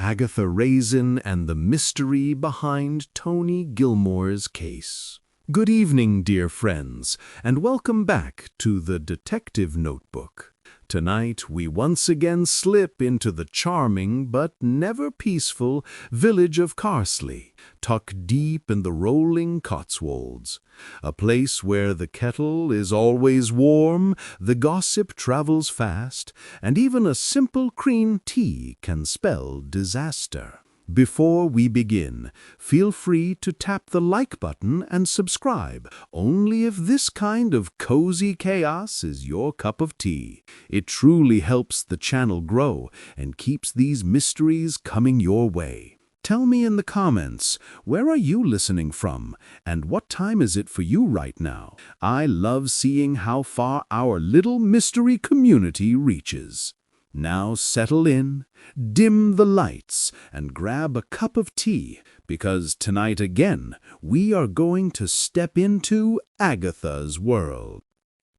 Agatha Raisin and the mystery behind Toni Gilmour's case. Good evening, dear friends, and welcome back to the Detective Notebook. Tonight, we once again slip into the charming but never peaceful village of Carsely, tucked deep in the rolling Cotswolds, a place where the kettle is always warm, the gossip travels fast, and even a simple cream tea can spell disaster. Before we begin, feel free to tap the like button and subscribe, only if this kind of cozy chaos is your cup of tea. It truly helps the channel grow and keeps these mysteries coming your way. Tell me in the comments, where are you listening from, and what time is it for you right now? I love seeing how far our little mystery community reaches. Now settle in, dim the lights, and grab a cup of tea, because tonight again we are going to step into Agatha's world.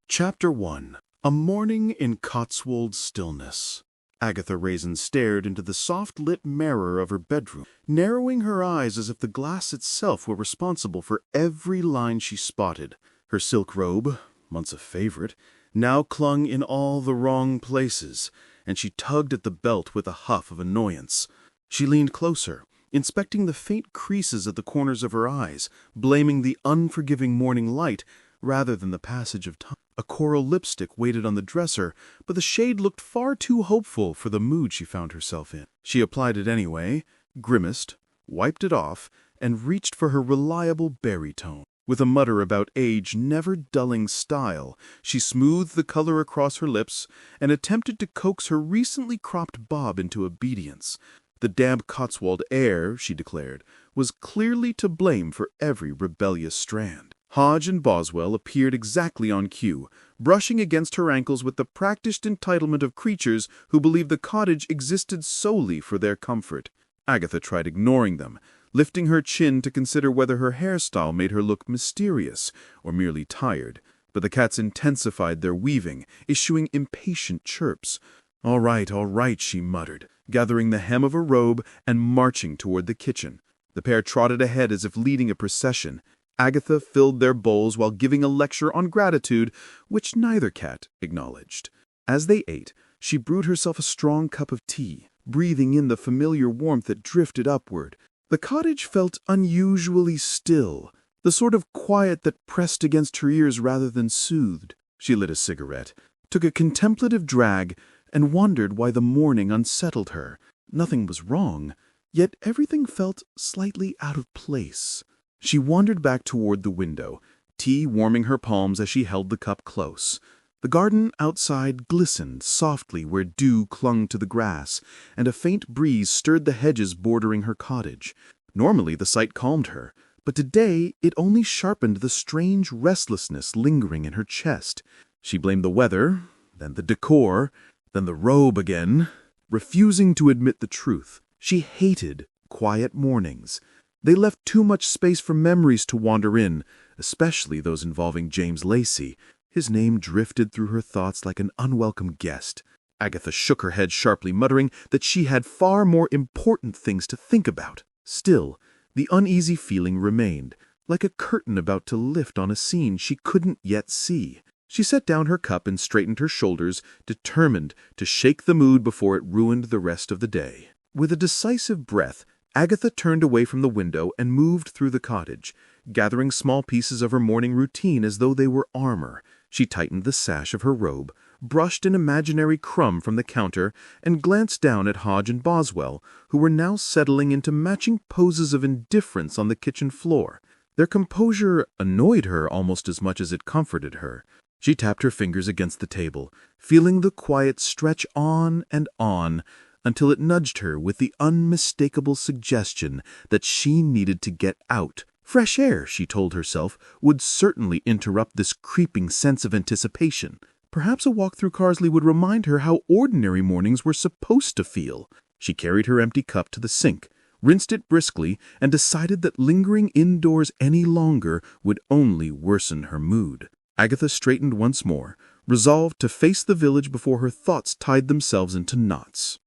Chapter 1. A Morning in Cotswold Stillness. Agatha Raisin stared into the soft-lit mirror of her bedroom, narrowing her eyes as if the glass itself were responsible for every line she spotted. Her silk robe, once a favorite, now clung in all the wrong places, and she tugged at the belt with a huff of annoyance. She leaned closer, inspecting the faint creases at the corners of her eyes, blaming the unforgiving morning light rather than the passage of time. A coral lipstick waited on the dresser, but the shade looked far too hopeful for the mood she found herself in. She applied it anyway, grimaced, wiped it off, and reached for her reliable berry tone. With a mutter about age never dulling style, she smoothed the color across her lips and attempted to coax her recently cropped bob into obedience. The damp Cotswold air, she declared, was clearly to blame for every rebellious strand. Hodge and Boswell appeared exactly on cue, brushing against her ankles with the practiced entitlement of creatures who believed the cottage existed solely for their comfort. Agatha tried ignoring them, lifting her chin to consider whether her hairstyle made her look mysterious or merely tired, but the cats intensified their weaving, issuing impatient chirps. All right, she muttered, gathering the hem of her robe and marching toward the kitchen. The pair trotted ahead as if leading a procession. Agatha filled their bowls while giving a lecture on gratitude, which neither cat acknowledged. As they ate, she brewed herself a strong cup of tea, breathing in the familiar warmth that drifted upward. The cottage felt unusually still, the sort of quiet that pressed against her ears rather than soothed. She lit a cigarette, took a contemplative drag, and wondered why the morning unsettled her. Nothing was wrong, yet everything felt slightly out of place. She wandered back toward the window, tea warming her palms as she held the cup close. The garden outside glistened softly where dew clung to the grass, and a faint breeze stirred the hedges bordering her cottage. Normally the sight calmed her, but today it only sharpened the strange restlessness lingering in her chest. She blamed the weather, then the decor, then the robe again, refusing to admit the truth. She hated quiet mornings. They left too much space for memories to wander in, especially those involving James Lacey. His name drifted through her thoughts like an unwelcome guest. Agatha shook her head sharply, muttering that she had far more important things to think about. Still, the uneasy feeling remained, like a curtain about to lift on a scene she couldn't yet see. She set down her cup and straightened her shoulders, determined to shake the mood before it ruined the rest of the day. With a decisive breath, Agatha turned away from the window and moved through the cottage, gathering small pieces of her morning routine as though they were armor. She tightened the sash of her robe, brushed an imaginary crumb from the counter, and glanced down at Hodge and Boswell, who were now settling into matching poses of indifference on the kitchen floor. Their composure annoyed her almost as much as it comforted her. She tapped her fingers against the table, feeling the quiet stretch on and on, until it nudged her with the unmistakable suggestion that she needed to get out. Fresh air, she told herself, would certainly interrupt this creeping sense of anticipation. Perhaps a walk through Carsely would remind her how ordinary mornings were supposed to feel. She carried her empty cup to the sink, rinsed it briskly, and decided that lingering indoors any longer would only worsen her mood. Agatha straightened once more, resolved to face the village before her thoughts tied themselves into knots.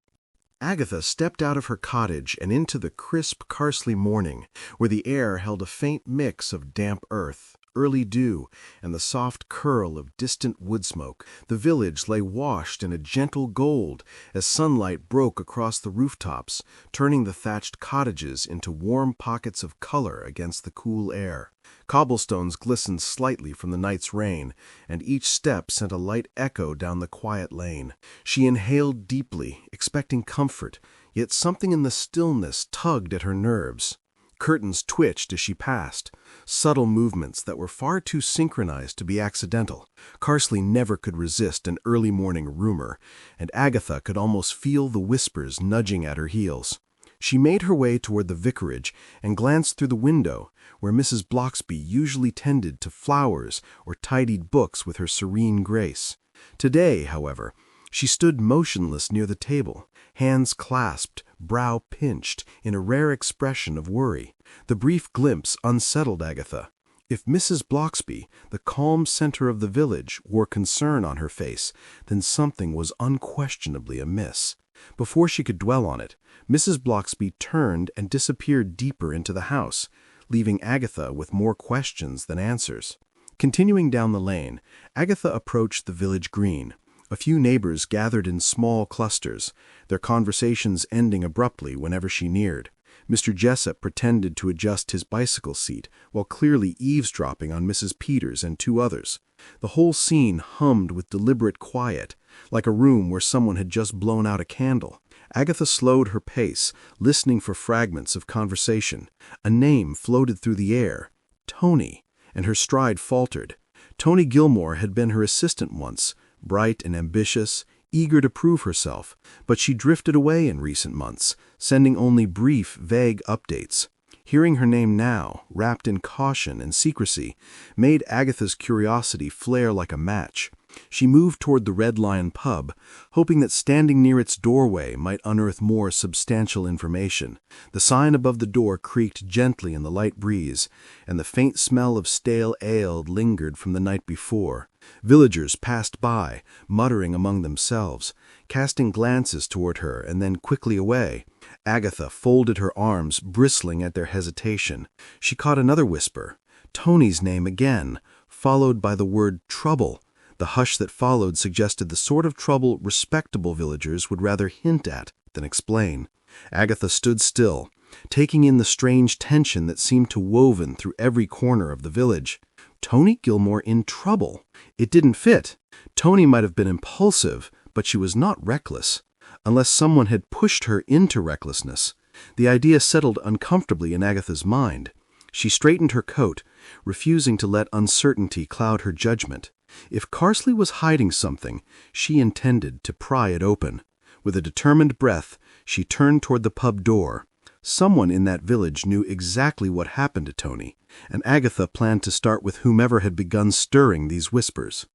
Agatha stepped out of her cottage and into the crisp Carsely morning, where the air held a faint mix of damp earth, early dew, and the soft curl of distant wood smoke. The village lay washed in a gentle gold as sunlight broke across the rooftops, turning the thatched cottages into warm pockets of color against the cool air. Cobblestones glistened slightly from the night's rain, and each step sent a light echo down the quiet lane. She inhaled deeply, expecting comfort, yet something in the stillness tugged at her nerves. Curtains twitched as she passed, subtle movements that were far too synchronized to be accidental. Carsely never could resist an early morning rumor, and Agatha could almost feel the whispers nudging at her heels. She made her way toward the vicarage and glanced through the window, where Mrs. Blocksby usually tended to flowers or tidied books with her serene grace. Today, however, she stood motionless near the table, hands clasped, brow pinched, in a rare expression of worry. The brief glimpse unsettled Agatha. If Mrs. Blocksby, the calm center of the village, wore concern on her face, then something was unquestionably amiss. Before she could dwell on it, Mrs. Blocksby turned and disappeared deeper into the house, leaving Agatha with more questions than answers. Continuing down the lane, Agatha approached the village green. A few neighbors gathered in small clusters, their conversations ending abruptly whenever she neared. Mr. Jessup pretended to adjust his bicycle seat while clearly eavesdropping on Mrs. Peters and two others. The whole scene hummed with deliberate quiet, like a room where someone had just blown out a candle. Agatha slowed her pace, listening for fragments of conversation. A name floated through the air, Toni, and her stride faltered. Toni Gilmour had been her assistant once, bright and ambitious, eager to prove herself, but she drifted away in recent months, sending only brief, vague updates. Hearing her name now, wrapped in caution and secrecy, made Agatha's curiosity flare like a match. She moved toward the Red Lion pub, hoping that standing near its doorway might unearth more substantial information. The sign above the door creaked gently in the light breeze, and the faint smell of stale ale lingered from the night before. Villagers passed by, muttering among themselves, casting glances toward her and then quickly away. Agatha folded her arms, bristling at their hesitation. She caught another whisper, Toni's name again, followed by the word trouble. The hush that followed suggested the sort of trouble respectable villagers would rather hint at than explain. Agatha stood still, taking in the strange tension that seemed to woven through every corner of the village. Toni Gilmour in trouble. It didn't fit. Toni might have been impulsive, but she was not reckless, unless someone had pushed her into recklessness. The idea settled uncomfortably in Agatha's mind. She straightened her coat, refusing to let uncertainty cloud her judgment. If Carsely was hiding something, she intended to pry it open. With a determined breath, she turned toward the pub door. Someone in that village knew exactly what happened to Toni, and Agatha planned to start with whomever had begun stirring these whispers.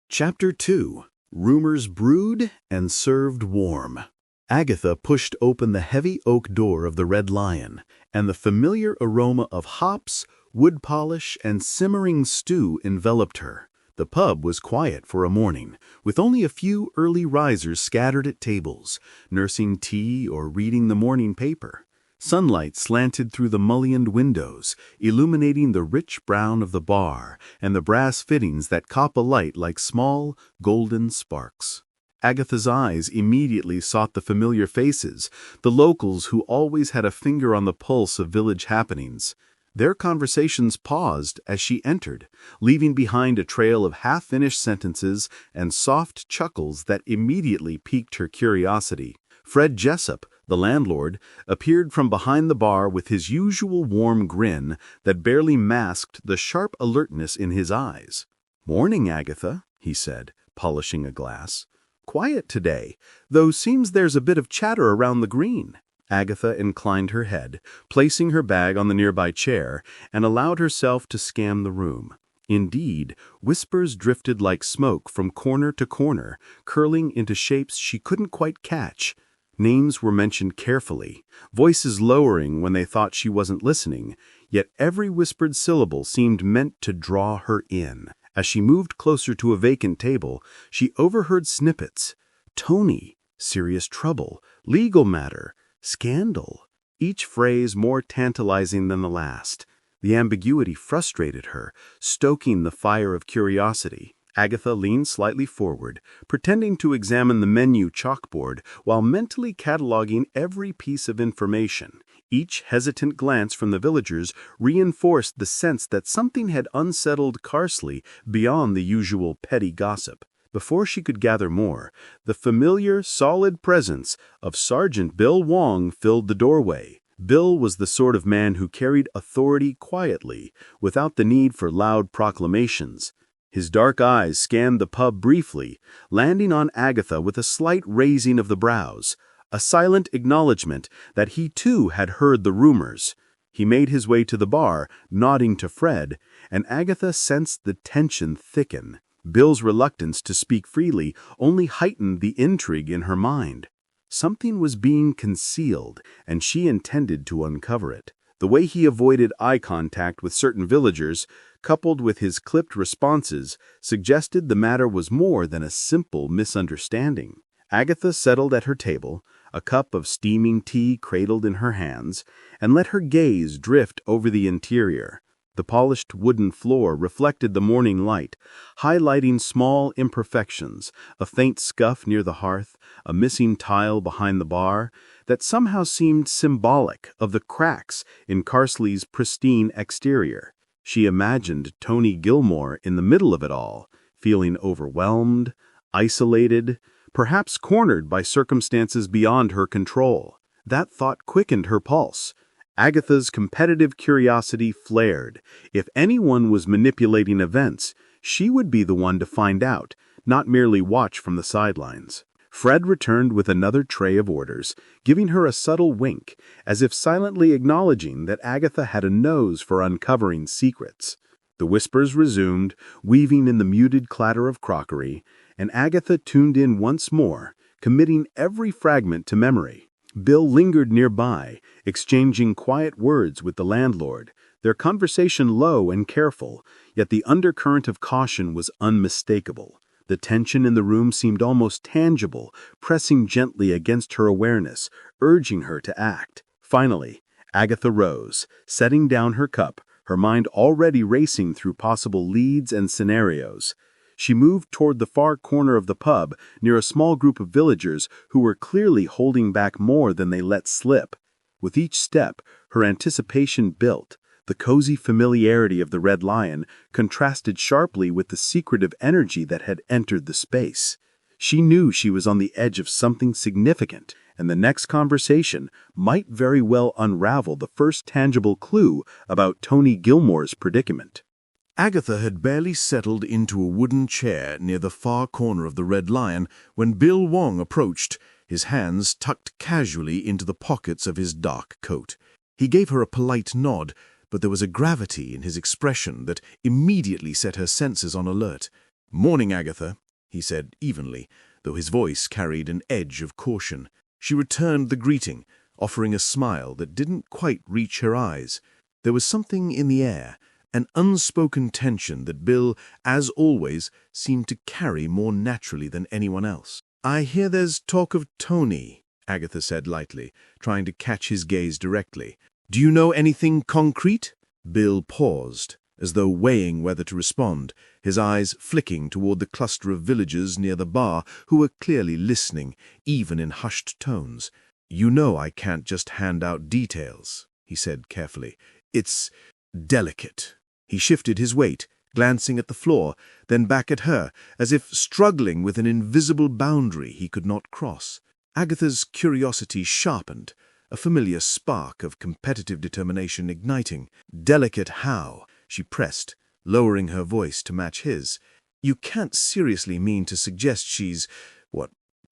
Chapter 2. Rumors Brewed and Served Warm. Agatha pushed open the heavy oak door of the Red Lion, and the familiar aroma of hops, wood polish, and simmering stew enveloped her. The pub was quiet for a morning, with only a few early risers scattered at tables, nursing tea or reading the morning paper. Sunlight slanted through the mullioned windows, illuminating the rich brown of the bar and the brass fittings that caught a light like small, golden sparks. Agatha's eyes immediately sought the familiar faces, the locals who always had a finger on the pulse of village happenings. Their conversations paused as she entered, leaving behind a trail of half-finished sentences and soft chuckles that immediately piqued her curiosity. Fred Jessup, the landlord, appeared from behind the bar with his usual warm grin that barely masked the sharp alertness in his eyes. "Morning, Agatha," he said, polishing a glass. "Quiet today, though seems there's a bit of chatter around the green." Agatha inclined her head, placing her bag on the nearby chair, and allowed herself to scan the room. Indeed, whispers drifted like smoke from corner to corner, curling into shapes she couldn't quite catch. Names were mentioned carefully, voices lowering when they thought she wasn't listening, yet every whispered syllable seemed meant to draw her in. As she moved closer to a vacant table, she overheard snippets. Toni, serious trouble, legal matter, scandal. Each phrase more tantalizing than the last. The ambiguity frustrated her, stoking the fire of curiosity. Agatha leaned slightly forward, pretending to examine the menu chalkboard while mentally cataloging every piece of information. Each hesitant glance from the villagers reinforced the sense that something had unsettled Carsely beyond the usual petty gossip. Before she could gather more, the familiar, solid presence of Sergeant Bill Wong filled the doorway. Bill was the sort of man who carried authority quietly, without the need for loud proclamations. His dark eyes scanned the pub briefly, landing on Agatha with a slight raising of the brows, a silent acknowledgement that he too had heard the rumors. He made his way to the bar, nodding to Fred, and Agatha sensed the tension thicken. Bill's reluctance to speak freely only heightened the intrigue in her mind. Something was being concealed, and she intended to uncover it. The way he avoided eye contact with certain villagers, coupled with his clipped responses, suggested the matter was more than a simple misunderstanding. Agatha settled at her table, a cup of steaming tea cradled in her hands, and let her gaze drift over the interior. The polished wooden floor reflected the morning light, highlighting small imperfections, a faint scuff near the hearth, a missing tile behind the bar, that somehow seemed symbolic of the cracks in Carsely's pristine exterior. She imagined Toni Gilmour in the middle of it all, feeling overwhelmed, isolated, perhaps cornered by circumstances beyond her control. That thought quickened her pulse. Agatha's competitive curiosity flared. If anyone was manipulating events, she would be the one to find out, not merely watch from the sidelines. Fred returned with another tray of orders, giving her a subtle wink, as if silently acknowledging that Agatha had a nose for uncovering secrets. The whispers resumed, weaving in the muted clatter of crockery, and Agatha tuned in once more, committing every fragment to memory. Bill lingered nearby, exchanging quiet words with the landlord, their conversation low and careful, yet the undercurrent of caution was unmistakable. The tension in the room seemed almost tangible, pressing gently against her awareness, urging her to act. Finally, Agatha rose, setting down her cup, her mind already racing through possible leads and scenarios. She moved toward the far corner of the pub, near a small group of villagers who were clearly holding back more than they let slip. With each step, her anticipation built. The cozy familiarity of the Red Lion contrasted sharply with the secretive energy that had entered the space. She knew she was on the edge of something significant, and the next conversation might very well unravel the first tangible clue about Toni Gilmour's predicament. Agatha had barely settled into a wooden chair near the far corner of the Red Lion when Bill Wong approached, his hands tucked casually into the pockets of his dark coat. He gave her a polite nod, but there was a gravity in his expression that immediately set her senses on alert. "Morning, Agatha," he said evenly, though his voice carried an edge of caution. She returned the greeting, offering a smile that didn't quite reach her eyes. There was something in the air, an unspoken tension that Bill, as always, seemed to carry more naturally than anyone else. "I hear there's talk of Toni," Agatha said lightly, trying to catch his gaze directly. "Do you know anything concrete?" Bill paused, as though weighing whether to respond, his eyes flicking toward the cluster of villagers near the bar who were clearly listening, even in hushed tones. "You know I can't just hand out details," he said carefully. "It's delicate." He shifted his weight, glancing at the floor, then back at her, as if struggling with an invisible boundary he could not cross. Agatha's curiosity sharpened, a familiar spark of competitive determination igniting. "Delicate how?" she pressed, lowering her voice to match his. "You can't seriously mean to suggest she's,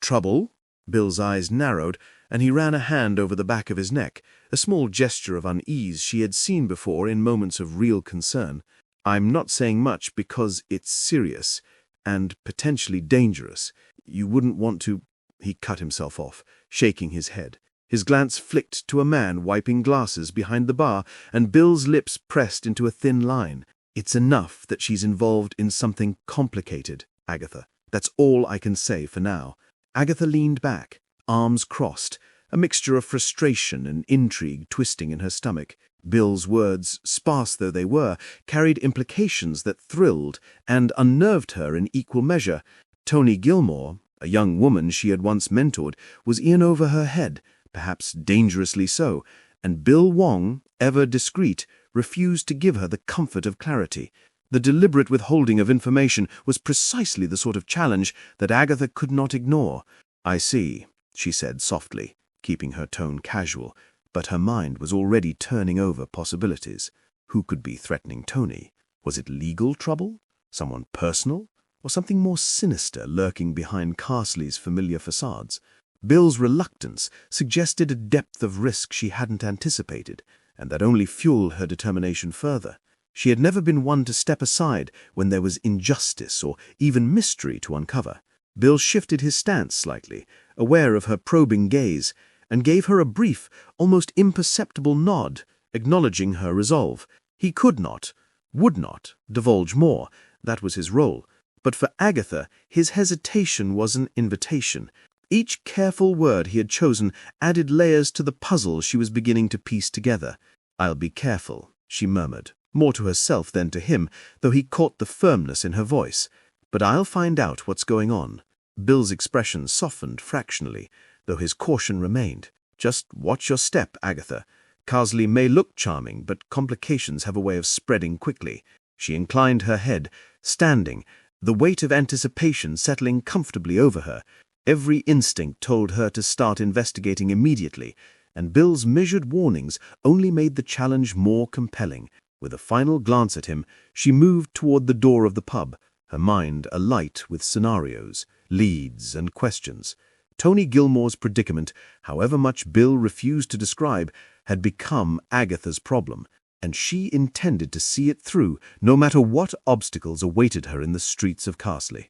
trouble?" Bill's eyes narrowed, and he ran a hand over the back of his neck, a small gesture of unease she had seen before in moments of real concern. "I'm not saying much because it's serious and potentially dangerous. You wouldn't want to—" He cut himself off, shaking his head. His glance flicked to a man wiping glasses behind the bar, and Bill's lips pressed into a thin line. "It's enough that she's involved in something complicated, Agatha. That's all I can say for now." Agatha leaned back, arms crossed, a mixture of frustration and intrigue twisting in her stomach. Bill's words, sparse though they were, carried implications that thrilled and unnerved her in equal measure. Toni Gilmour, a young woman she had once mentored, was in over her head, perhaps dangerously so, and Bill Wong, ever discreet, refused to give her the comfort of clarity. The deliberate withholding of information was precisely the sort of challenge that Agatha could not ignore. "I see," she said softly, keeping her tone casual, but her mind was already turning over possibilities. Who could be threatening Toni? Was it legal trouble? Someone personal? Or something more sinister lurking behind Carsely's familiar facades? Bill's reluctance suggested a depth of risk she hadn't anticipated, and that only fueled her determination further. She had never been one to step aside when there was injustice or even mystery to uncover. Bill shifted his stance slightly, aware of her probing gaze, and gave her a brief, almost imperceptible nod, acknowledging her resolve. He could not, would not, divulge more. That was his role. But for Agatha, his hesitation was an invitation. Each careful word he had chosen added layers to the puzzle she was beginning to piece together. "I'll be careful," she murmured, more to herself than to him, though he caught the firmness in her voice. "But I'll find out what's going on." Bill's expression softened fractionally, though his caution remained. "Just watch your step, Agatha. Carsely may look charming, but complications have a way of spreading quickly." She inclined her head, standing, the weight of anticipation settling comfortably over her. Every instinct told her to start investigating immediately, and Bill's measured warnings only made the challenge more compelling. With a final glance at him, she moved toward the door of the pub, her mind alight with scenarios, leads, and questions. Toni Gilmour's predicament, however much Bill refused to describe, had become Agatha's problem, and she intended to see it through, no matter what obstacles awaited her in the streets of Carsely.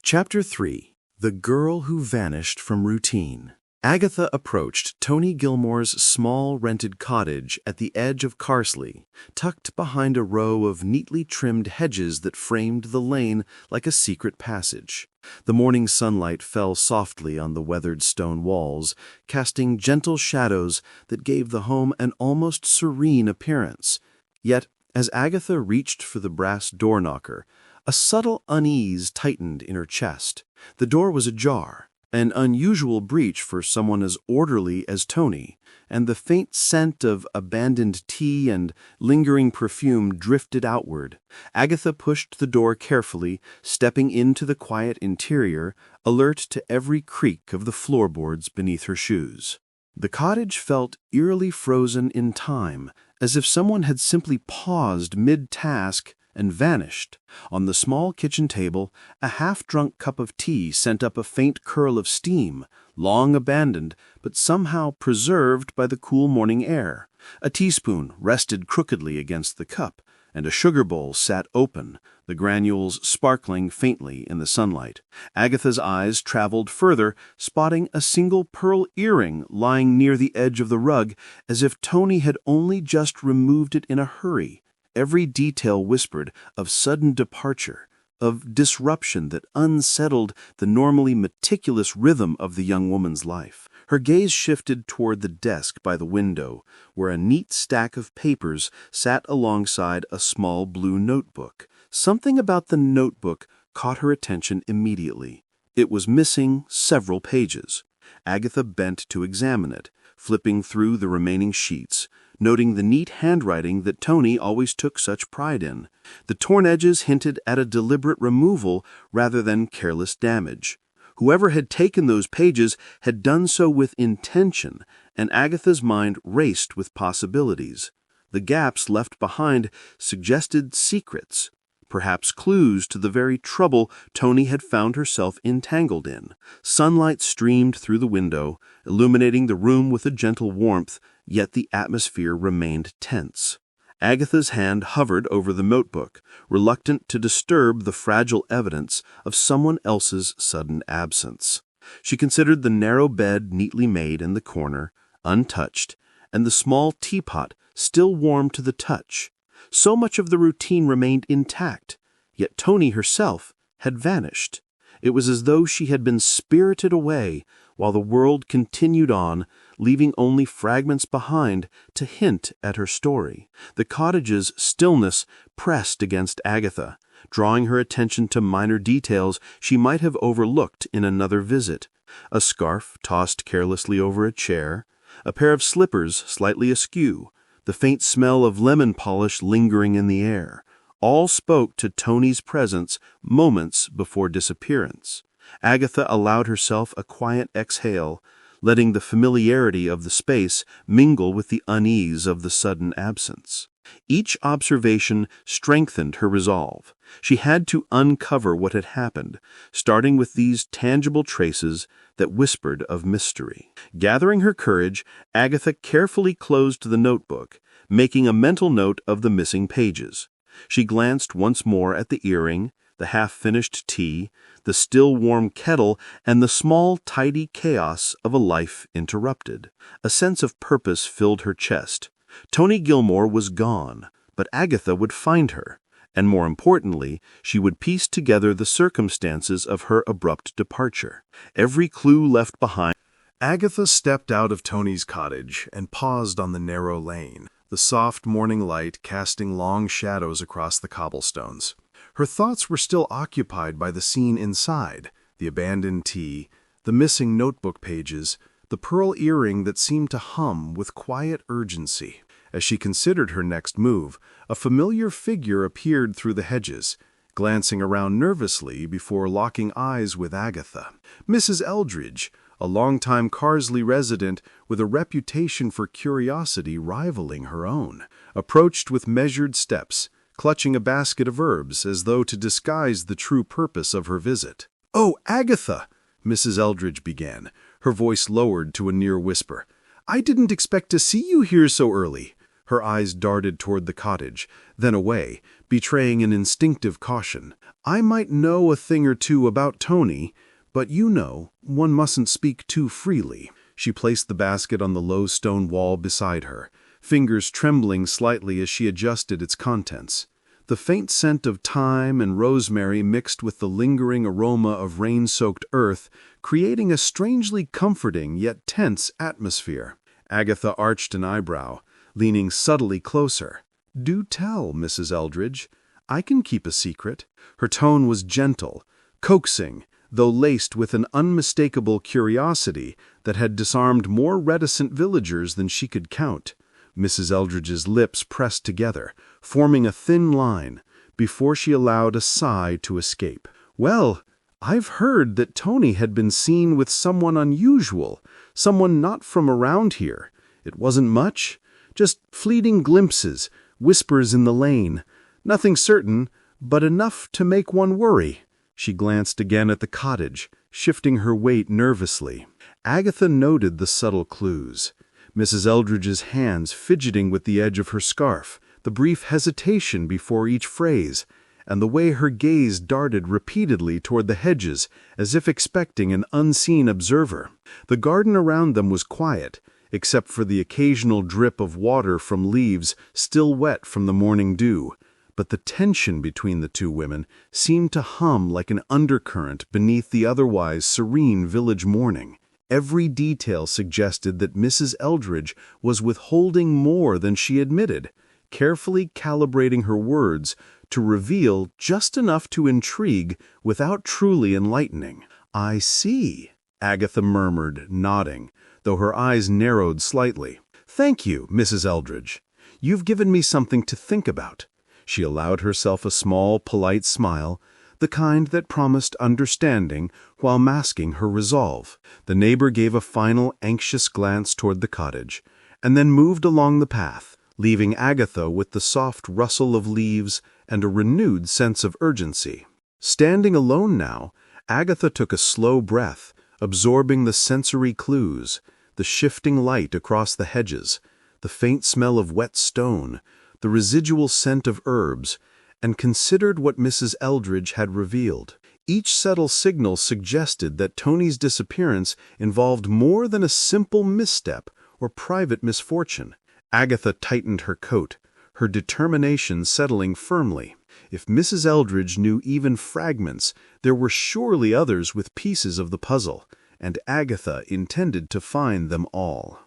Chapter 3. The Girl Who Vanished from Routine. Agatha approached Toni Gilmour's small rented cottage at the edge of Carsely, tucked behind a row of neatly trimmed hedges that framed the lane like a secret passage. The morning sunlight fell softly on the weathered stone walls, casting gentle shadows that gave the home an almost serene appearance. Yet, as Agatha reached for the brass door knocker, a subtle unease tightened in her chest. The door was ajar, an unusual breach for someone as orderly as Toni, and the faint scent of abandoned tea and lingering perfume drifted outward. Agatha pushed the door carefully, stepping into the quiet interior, alert to every creak of the floorboards beneath her shoes. The cottage felt eerily frozen in time, as if someone had simply paused mid-task and vanished. On the small kitchen table, a half-drunk cup of tea sent up a faint curl of steam, long abandoned, but somehow preserved by the cool morning air. A teaspoon rested crookedly against the cup, and a sugar bowl sat open, the granules sparkling faintly in the sunlight. Agatha's eyes traveled further, spotting a single pearl earring lying near the edge of the rug, as if Toni had only just removed it in a hurry. Every detail whispered of sudden departure, of disruption that unsettled the normally meticulous rhythm of the young woman's life. Her gaze shifted toward the desk by the window, where a neat stack of papers sat alongside a small blue notebook. Something about the notebook caught her attention immediately. It was missing several pages. Agatha bent to examine it, flipping through the remaining sheets, noting the neat handwriting that Toni always took such pride in. The torn edges hinted at a deliberate removal rather than careless damage. Whoever had taken those pages had done so with intention, and Agatha's mind raced with possibilities. The gaps left behind suggested secrets, perhaps clues to the very trouble Toni had found herself entangled in. Sunlight streamed through the window, illuminating the room with a gentle warmth, yet the atmosphere remained tense. Agatha's hand hovered over the notebook, reluctant to disturb the fragile evidence of someone else's sudden absence. She considered the narrow bed neatly made in the corner, untouched, and the small teapot still warm to the touch. So much of the routine remained intact, yet Toni herself had vanished. It was as though she had been spirited away while the world continued on, leaving only fragments behind to hint at her story. The cottage's stillness pressed against Agatha, drawing her attention to minor details she might have overlooked in another visit. A scarf tossed carelessly over a chair, a pair of slippers slightly askew, the faint smell of lemon polish lingering in the air, all spoke to Toni's presence moments before disappearance. Agatha allowed herself a quiet exhale, letting the familiarity of the space mingle with the unease of the sudden absence. Each observation strengthened her resolve. She had to uncover what had happened, starting with these tangible traces that whispered of mystery. Gathering her courage, Agatha carefully closed the notebook, making a mental note of the missing pages. She glanced once more at the earring, the half-finished tea, the still-warm kettle, and the small, tidy chaos of a life interrupted. A sense of purpose filled her chest. Toni Gilmour was gone, but Agatha would find her, and more importantly, she would piece together the circumstances of her abrupt departure. Every clue left behind. Agatha stepped out of Toni's cottage and paused on the narrow lane, the soft morning light casting long shadows across the cobblestones. Her thoughts were still occupied by the scene inside, the abandoned tea, the missing notebook pages, the pearl earring that seemed to hum with quiet urgency. As she considered her next move, a familiar figure appeared through the hedges, glancing around nervously before locking eyes with Agatha. Mrs. Eldridge, a longtime Carsely resident with a reputation for curiosity rivaling her own, approached with measured steps, clutching a basket of herbs as though to disguise the true purpose of her visit. "Oh, Agatha!" Mrs. Eldridge began, her voice lowered to a near whisper. "I didn't expect to see you here so early." Her eyes darted toward the cottage, then away, betraying an instinctive caution. "I might know a thing or two about Toni, but you know, one mustn't speak too freely." She placed the basket on the low stone wall beside her, fingers trembling slightly as she adjusted its contents. The faint scent of thyme and rosemary mixed with the lingering aroma of rain-soaked earth, creating a strangely comforting yet tense atmosphere. Agatha arched an eyebrow, leaning subtly closer. "Do tell, Mrs. Eldridge. I can keep a secret." Her tone was gentle, coaxing, though laced with an unmistakable curiosity that had disarmed more reticent villagers than she could count. Mrs. Eldridge's lips pressed together, forming a thin line, before she allowed a sigh to escape. "Well, I've heard that Toni had been seen with someone unusual, someone not from around here. It wasn't much, just fleeting glimpses, whispers in the lane. Nothing certain, but enough to make one worry." She glanced again at the cottage, shifting her weight nervously. Agatha noted the subtle clues. Mrs. Eldridge's hands fidgeting with the edge of her scarf, the brief hesitation before each phrase, and the way her gaze darted repeatedly toward the hedges as if expecting an unseen observer. The garden around them was quiet, except for the occasional drip of water from leaves still wet from the morning dew, but the tension between the two women seemed to hum like an undercurrent beneath the otherwise serene village morning. Every detail suggested that Mrs. Eldridge was withholding more than she admitted, carefully calibrating her words to reveal just enough to intrigue without truly enlightening. "I see," Agatha murmured, nodding, though her eyes narrowed slightly. "Thank you, Mrs. Eldridge. You've given me something to think about." She allowed herself a small, polite smile, the kind that promised understanding while masking her resolve. The neighbor gave a final anxious glance toward the cottage, and then moved along the path, leaving Agatha with the soft rustle of leaves and a renewed sense of urgency. Standing alone now, Agatha took a slow breath, absorbing the sensory clues, the shifting light across the hedges, the faint smell of wet stone, the residual scent of herbs, and considered what Mrs. Eldridge had revealed. Each subtle signal suggested that Toni's disappearance involved more than a simple misstep or private misfortune. Agatha tightened her coat, her determination settling firmly. If Mrs. Eldridge knew even fragments, there were surely others with pieces of the puzzle, and Agatha intended to find them all.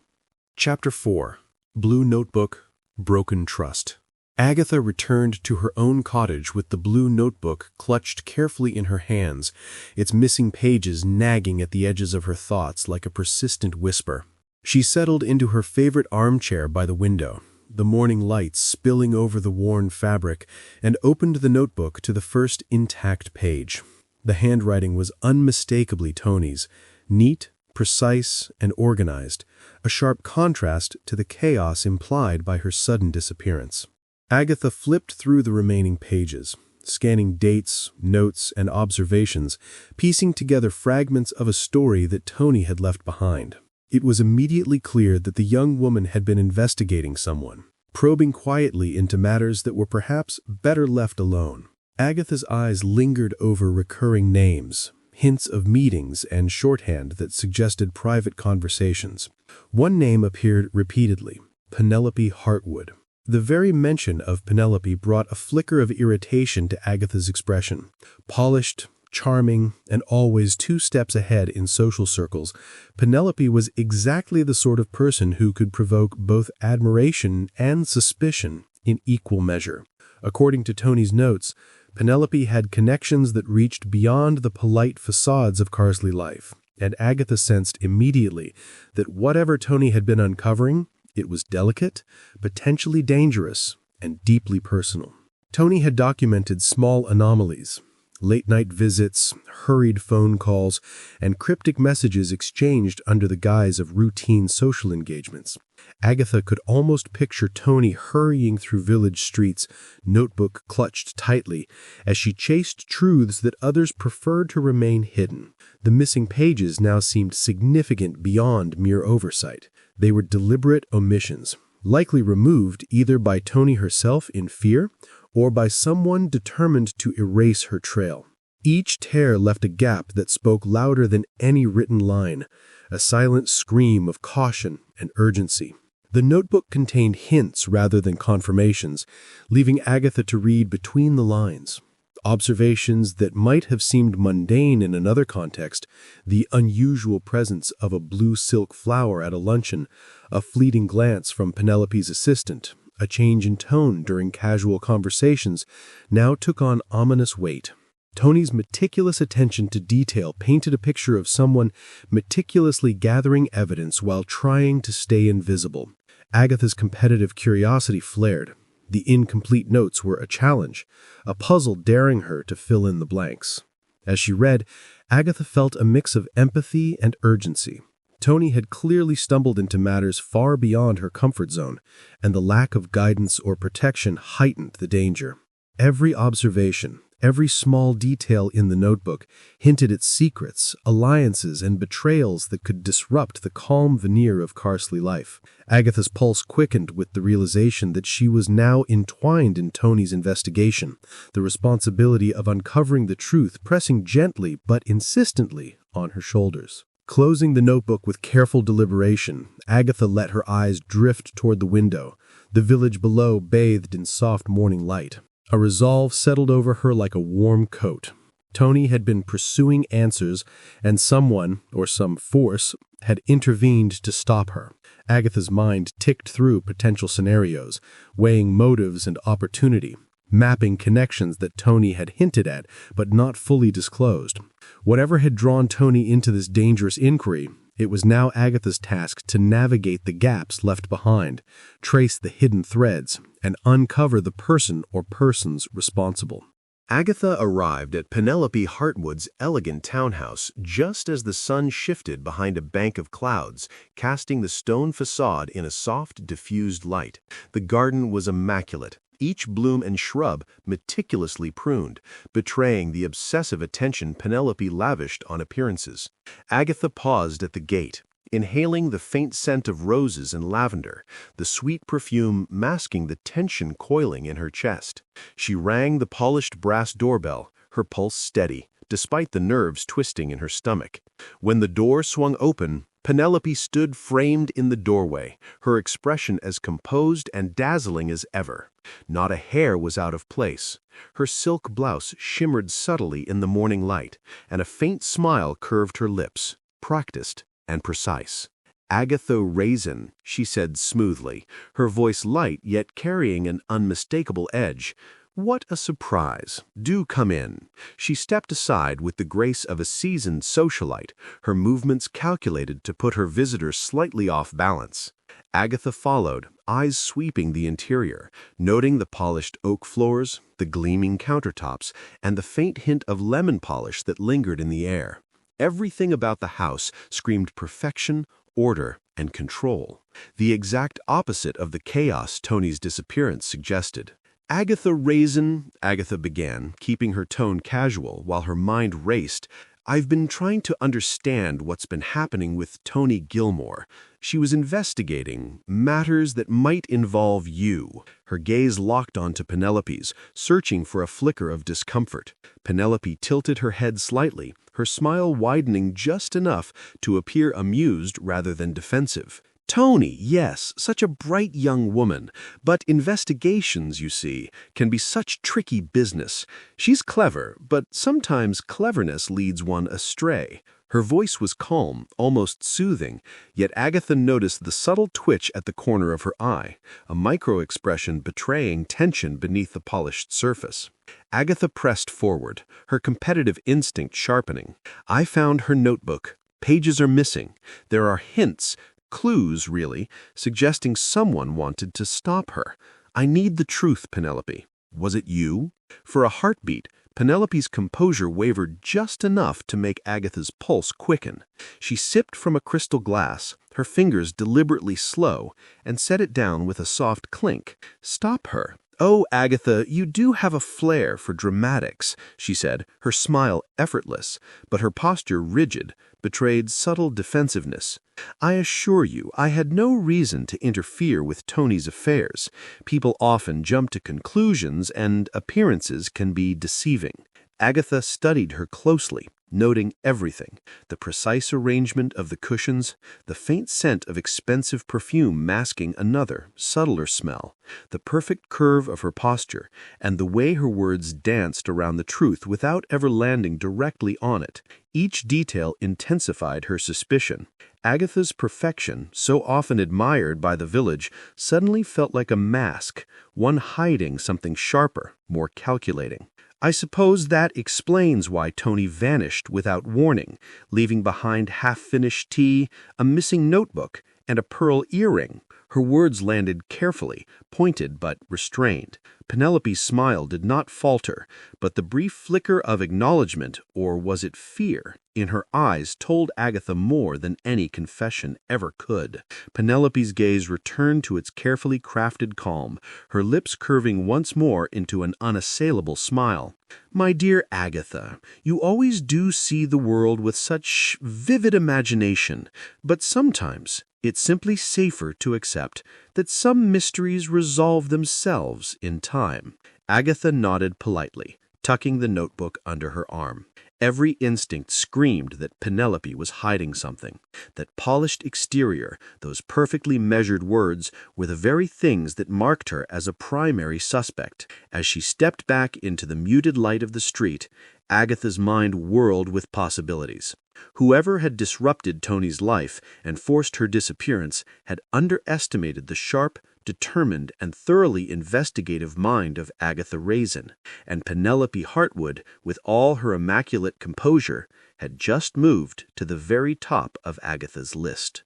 Chapter 4. Blue Notebook, Broken Trust. Agatha returned to her own cottage with the blue notebook clutched carefully in her hands, its missing pages nagging at the edges of her thoughts like a persistent whisper. She settled into her favorite armchair by the window, the morning light spilling over the worn fabric, and opened the notebook to the first intact page. The handwriting was unmistakably Toni's, neat, precise, and organized, a sharp contrast to the chaos implied by her sudden disappearance. Agatha flipped through the remaining pages, scanning dates, notes, and observations, piecing together fragments of a story that Toni had left behind. It was immediately clear that the young woman had been investigating someone, probing quietly into matters that were perhaps better left alone. Agatha's eyes lingered over recurring names, hints of meetings and shorthand that suggested private conversations. One name appeared repeatedly, Penelope Hartwood. The very mention of Penelope brought a flicker of irritation to Agatha's expression. Polished, charming, and always 2 steps ahead in social circles, Penelope was exactly the sort of person who could provoke both admiration and suspicion in equal measure. According to Toni's notes, Penelope had connections that reached beyond the polite facades of Carsely life, and Agatha sensed immediately that whatever Toni had been uncovering, it was delicate, potentially dangerous, and deeply personal. Toni had documented small anomalies, late-night visits, hurried phone calls, and cryptic messages exchanged under the guise of routine social engagements. Agatha could almost picture Toni hurrying through village streets, notebook clutched tightly, as she chased truths that others preferred to remain hidden. The missing pages now seemed significant beyond mere oversight. They were deliberate omissions, likely removed either by Toni herself in fear or by someone determined to erase her trail. Each tear left a gap that spoke louder than any written line, a silent scream of caution and urgency. The notebook contained hints rather than confirmations, leaving Agatha to read between the lines. Observations that might have seemed mundane in another context, the unusual presence of a blue silk flower at a luncheon, a fleeting glance from Penelope's assistant, a change in tone during casual conversations, now took on ominous weight. Toni's meticulous attention to detail painted a picture of someone meticulously gathering evidence while trying to stay invisible. Agatha's competitive curiosity flared. The incomplete notes were a challenge, a puzzle daring her to fill in the blanks. As she read, Agatha felt a mix of empathy and urgency. Toni had clearly stumbled into matters far beyond her comfort zone, and the lack of guidance or protection heightened the danger. Every observation, every small detail in the notebook hinted at secrets, alliances, and betrayals that could disrupt the calm veneer of Carsely life. Agatha's pulse quickened with the realization that she was now entwined in Toni's investigation, the responsibility of uncovering the truth pressing gently but insistently on her shoulders. Closing the notebook with careful deliberation, Agatha let her eyes drift toward the window, the village below bathed in soft morning light. A resolve settled over her like a warm coat. Toni had been pursuing answers, and someone, or some force, had intervened to stop her. Agatha's mind ticked through potential scenarios, weighing motives and opportunity, mapping connections that Toni had hinted at but not fully disclosed. Whatever had drawn Toni into this dangerous inquiry, it was now Agatha's task to navigate the gaps left behind, trace the hidden threads, and uncover the person or persons responsible. Agatha arrived at Penelope Hartwood's elegant townhouse just as the sun shifted behind a bank of clouds, casting the stone facade in a soft, diffused light. The garden was immaculate, each bloom and shrub meticulously pruned, betraying the obsessive attention Penelope lavished on appearances. Agatha paused at the gate, inhaling the faint scent of roses and lavender, the sweet perfume masking the tension coiling in her chest. She rang the polished brass doorbell, her pulse steady, despite the nerves twisting in her stomach. When the door swung open, Penelope stood framed in the doorway, her expression as composed and dazzling as ever. Not a hair was out of place. Her silk blouse shimmered subtly in the morning light, and a faint smile curved her lips, practiced and precise. "Agatha Raisin," she said smoothly, her voice light yet carrying an unmistakable edge. "What a surprise. Do come in." She stepped aside with the grace of a seasoned socialite, her movements calculated to put her visitor slightly off balance. Agatha followed, eyes sweeping the interior, noting the polished oak floors, the gleaming countertops, and the faint hint of lemon polish that lingered in the air. Everything about the house screamed perfection, order, and control, the exact opposite of the chaos Toni's disappearance suggested. "Agatha Raisin," Agatha began, keeping her tone casual while her mind raced. "I've been trying to understand what's been happening with Toni Gilmour. She was investigating matters that might involve you." Her gaze locked onto Penelope's, searching for a flicker of discomfort. Penelope tilted her head slightly, her smile widening just enough to appear amused rather than defensive. "Toni, yes, such a bright young woman, but investigations, you see, can be such tricky business. She's clever, but sometimes cleverness leads one astray." Her voice was calm, almost soothing, yet Agatha noticed the subtle twitch at the corner of her eye, a micro-expression betraying tension beneath the polished surface. Agatha pressed forward, her competitive instinct sharpening. "I found her notebook. Pages are missing. There are hints, clues, really, suggesting someone wanted to stop her. I need the truth, Penelope. Was it you?" For a heartbeat, Penelope's composure wavered just enough to make Agatha's pulse quicken. She sipped from a crystal glass, her fingers deliberately slow, and set it down with a soft clink. "Stop her? Oh, Agatha, you do have a flair for dramatics," she said, her smile effortless, but her posture rigid, betrayed subtle defensiveness. "I assure you, I had no reason to interfere with Toni's affairs. People often jump to conclusions, and appearances can be deceiving." Agatha studied her closely, noting everything: the precise arrangement of the cushions, the faint scent of expensive perfume masking another, subtler smell, the perfect curve of her posture, and the way her words danced around the truth without ever landing directly on it. Each detail intensified her suspicion. Agatha's perfection, so often admired by the village, suddenly felt like a mask, one hiding something sharper, more calculating. "I suppose that explains why Toni vanished without warning, leaving behind half-finished tea, a missing notebook, and a pearl earring." Her words landed carefully, pointed but restrained. Penelope's smile did not falter, but the brief flicker of acknowledgement, or was it fear, in her eyes told Agatha more than any confession ever could. Penelope's gaze returned to its carefully crafted calm, her lips curving once more into an unassailable smile. "My dear Agatha, you always do see the world with such vivid imagination, but sometimes it's simply safer to accept that some mysteries resolve themselves in time." Agatha nodded politely, tucking the notebook under her arm. Every instinct screamed that Penelope was hiding something. That polished exterior, those perfectly measured words, were the very things that marked her as a primary suspect. As she stepped back into the muted light of the street, Agatha's mind whirled with possibilities. Whoever had disrupted Toni's life and forced her disappearance had underestimated the sharp, determined, and thoroughly investigative mind of Agatha Raisin, and Penelope Hartwood, with all her immaculate composure, had just moved to the very top of Agatha's list.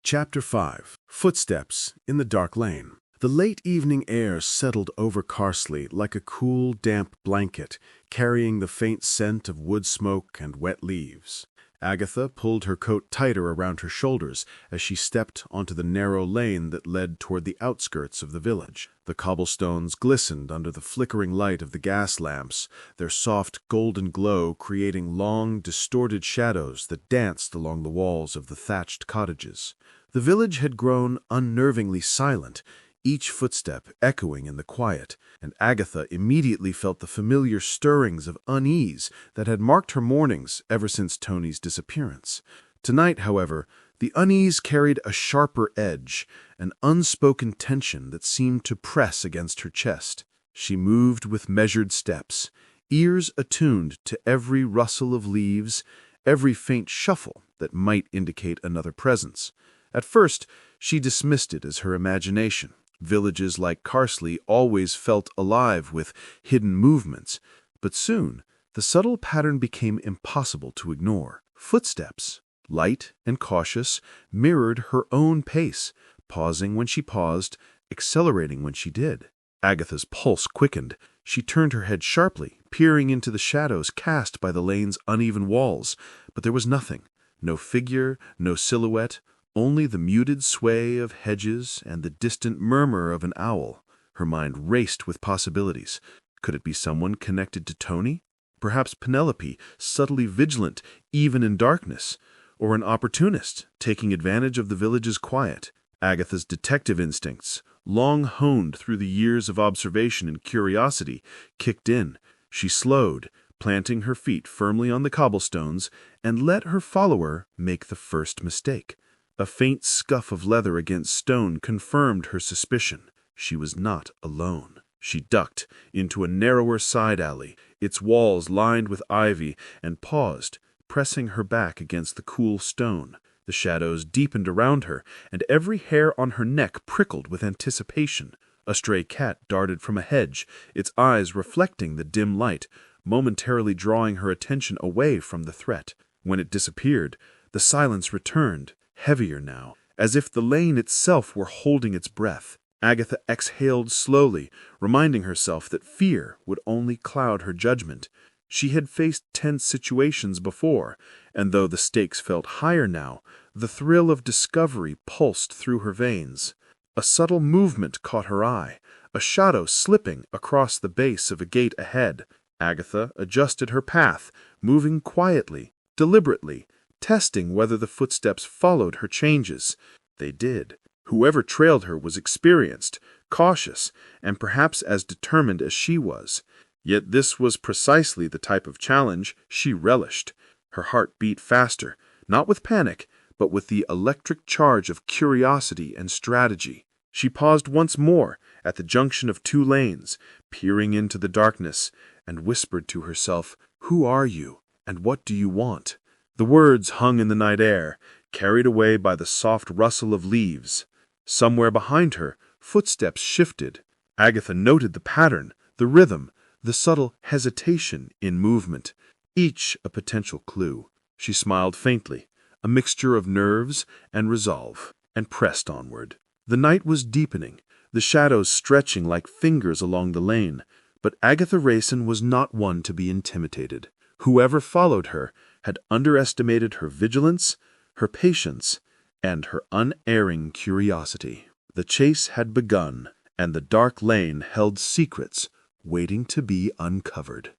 Chapter 5. Footsteps in the Dark Lane. The late evening air settled over Carsely like a cool, damp blanket, carrying the faint scent of wood smoke and wet leaves. Agatha pulled her coat tighter around her shoulders as she stepped onto the narrow lane that led toward the outskirts of the village. The cobblestones glistened under the flickering light of the gas lamps, their soft golden glow creating long, distorted shadows that danced along the walls of the thatched cottages. The village had grown unnervingly silent, each footstep echoing in the quiet, and Agatha immediately felt the familiar stirrings of unease that had marked her mornings ever since Toni's disappearance. Tonight, however, the unease carried a sharper edge, an unspoken tension that seemed to press against her chest. She moved with measured steps, ears attuned to every rustle of leaves, every faint shuffle that might indicate another presence. At first, she dismissed it as her imagination. Villages like Carsely always felt alive with hidden movements, but soon the subtle pattern became impossible to ignore. Footsteps, light and cautious, mirrored her own pace, pausing when she paused, accelerating when she did. Agatha's pulse quickened. She turned her head sharply, peering into the shadows cast by the lane's uneven walls, but there was nothing. No figure, no silhouette, only the muted sway of hedges and the distant murmur of an owl. Her mind raced with possibilities. Could it be someone connected to Toni? Perhaps Penelope, subtly vigilant, even in darkness, or an opportunist, taking advantage of the village's quiet. Agatha's detective instincts, long honed through the years of observation and curiosity, kicked in. She slowed, planting her feet firmly on the cobblestones, and let her follower make the first mistake. A faint scuff of leather against stone confirmed her suspicion. She was not alone. She ducked into a narrower side alley, its walls lined with ivy, and paused, pressing her back against the cool stone. The shadows deepened around her, and every hair on her neck prickled with anticipation. A stray cat darted from a hedge, its eyes reflecting the dim light, momentarily drawing her attention away from the threat. When it disappeared, the silence returned, heavier now, as if the lane itself were holding its breath. Agatha exhaled slowly, reminding herself that fear would only cloud her judgment. She had faced tense situations before, and though the stakes felt higher now, the thrill of discovery pulsed through her veins. A subtle movement caught her eye, a shadow slipping across the base of a gate ahead. Agatha adjusted her path, moving quietly, deliberately, testing whether the footsteps followed her changes. They did. Whoever trailed her was experienced, cautious, and perhaps as determined as she was. Yet this was precisely the type of challenge she relished. Her heart beat faster, not with panic, but with the electric charge of curiosity and strategy. She paused once more at the junction of two lanes, peering into the darkness, and whispered to herself, "Who are you, and what do you want?" The words hung in the night air, carried away by the soft rustle of leaves. Somewhere behind her, footsteps shifted. Agatha noted the pattern, the rhythm, the subtle hesitation in movement, each a potential clue. She smiled faintly, a mixture of nerves and resolve, and pressed onward. The night was deepening, the shadows stretching like fingers along the lane, but Agatha Raisin was not one to be intimidated. Whoever followed her had underestimated her vigilance, her patience, and her unerring curiosity. The chase had begun, and the dark lane held secrets waiting to be uncovered.